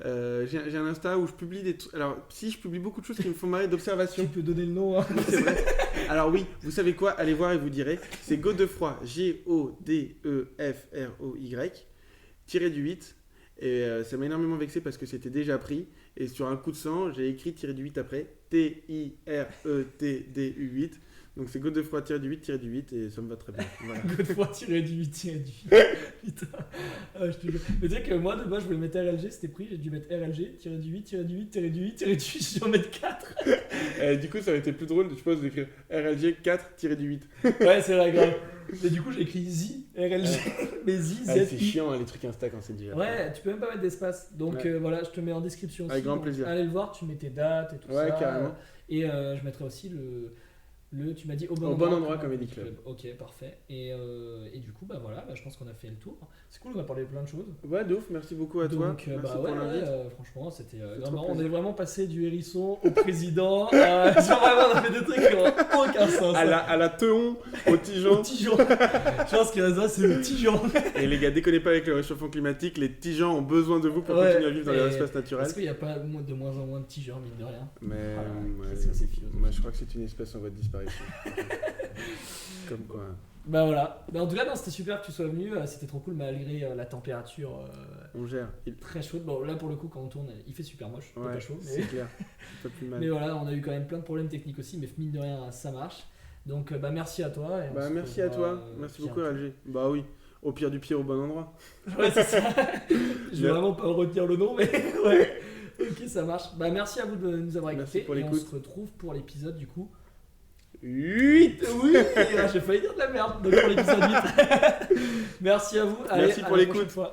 J'ai un Insta où je publie des trucs. Alors, si je publie beaucoup de choses qui me font marrer d'observation. Tu peux donner le nom. Hein. C'est vrai. Alors, oui, vous savez quoi? Allez voir et vous direz. C'est Godefroy, Godefroy, tiré du 8. Et ça m'a énormément vexé parce que c'était déjà pris. Et sur un coup de sang, j'ai écrit tiré du 8 après. TIRETDU8. Donc c'est Godefroy tiré du 8 et ça me va très bien. Voilà. Godefroy tiré du 8 tiré du 8. Putain. Ah, je te jure. Mais tu sais que moi de base je voulais mettre RLG, c'était pris, j'ai dû mettre RLG, tiré du 8, tiré du 8, tiré du 8, tiré du 8, je vais en mettre 4. Du coup ça aurait été plus drôle, je pense, d'écrire RLG 4 tiré du 8. Ouais, c'est vrai, grave. Mais du coup j'ai écrit Z, RLG, mais Z, C'est Z, chiant les trucs Insta quand c'est déjà. Ouais, tu peux même pas mettre d'espace. Donc voilà, je te mets en description aussi. Avec grand Donc, plaisir. allez le voir, tu mets tes dates et tout ça. Ouais, carrément. Et je mettrai aussi Tu m'as dit au Au bon endroit Comedy Club. Ok, parfait. Et du coup, bah voilà, je pense qu'on a fait le tour. C'est cool, on a parlé de plein de choses. Ouais, de ouf, merci beaucoup à toi. Donc, Merci ouais, pour l'invite. franchement, c'était C'est vraiment. trop On est plaisir. vraiment passé du hérisson au président. Genre, vraiment, on a fait des trucs qui n'ont aucun sens. À la Théon, au Au Tijan. Tijan. Je pense qu'il y a ça, c'est le Tijan. Et les gars, déconnez pas avec le réchauffement climatique, les Tijans ont besoin de vous pour Ouais, continuer à vivre dans mais leur espace naturel. Est-ce qu'il n'y a pas de moins en moins de Tijans, mine de rien? Mais Voilà, ouais, qu'est-ce que c'est philosophique. moi je crois que c'est une espèce en voie de disparition. Comme quoi. Bah voilà. Mais en tout cas, non, c'était super que tu sois venu. C'était trop cool malgré la température On gère. très chaude. Bon, là pour le coup, quand on tourne, il fait super moche. Il fait Ouais, pas chaud. c'est clair. C'est pas plus mal. Mais voilà, on a eu quand même plein de problèmes techniques aussi. Mais mine de rien, ça marche. Donc bah merci à toi. Et on Bah se merci à revoit, toi. Merci beaucoup bientôt. Alger. Bah oui. Au pire du pire au bon endroit. Ouais, c'est ça. Je vais Bien. vraiment pas retenir le nom, mais ouais. Ok, ça marche. Bah merci à vous de nous avoir Merci écoutés. pour Et on l'écoute. se retrouve pour l'épisode du coup. 8. Oui, j'ai failli dire de la merde. Donc pour l'épisode 8. Merci à vous. Allez, Merci à pour la l'écoute. prochaine fois.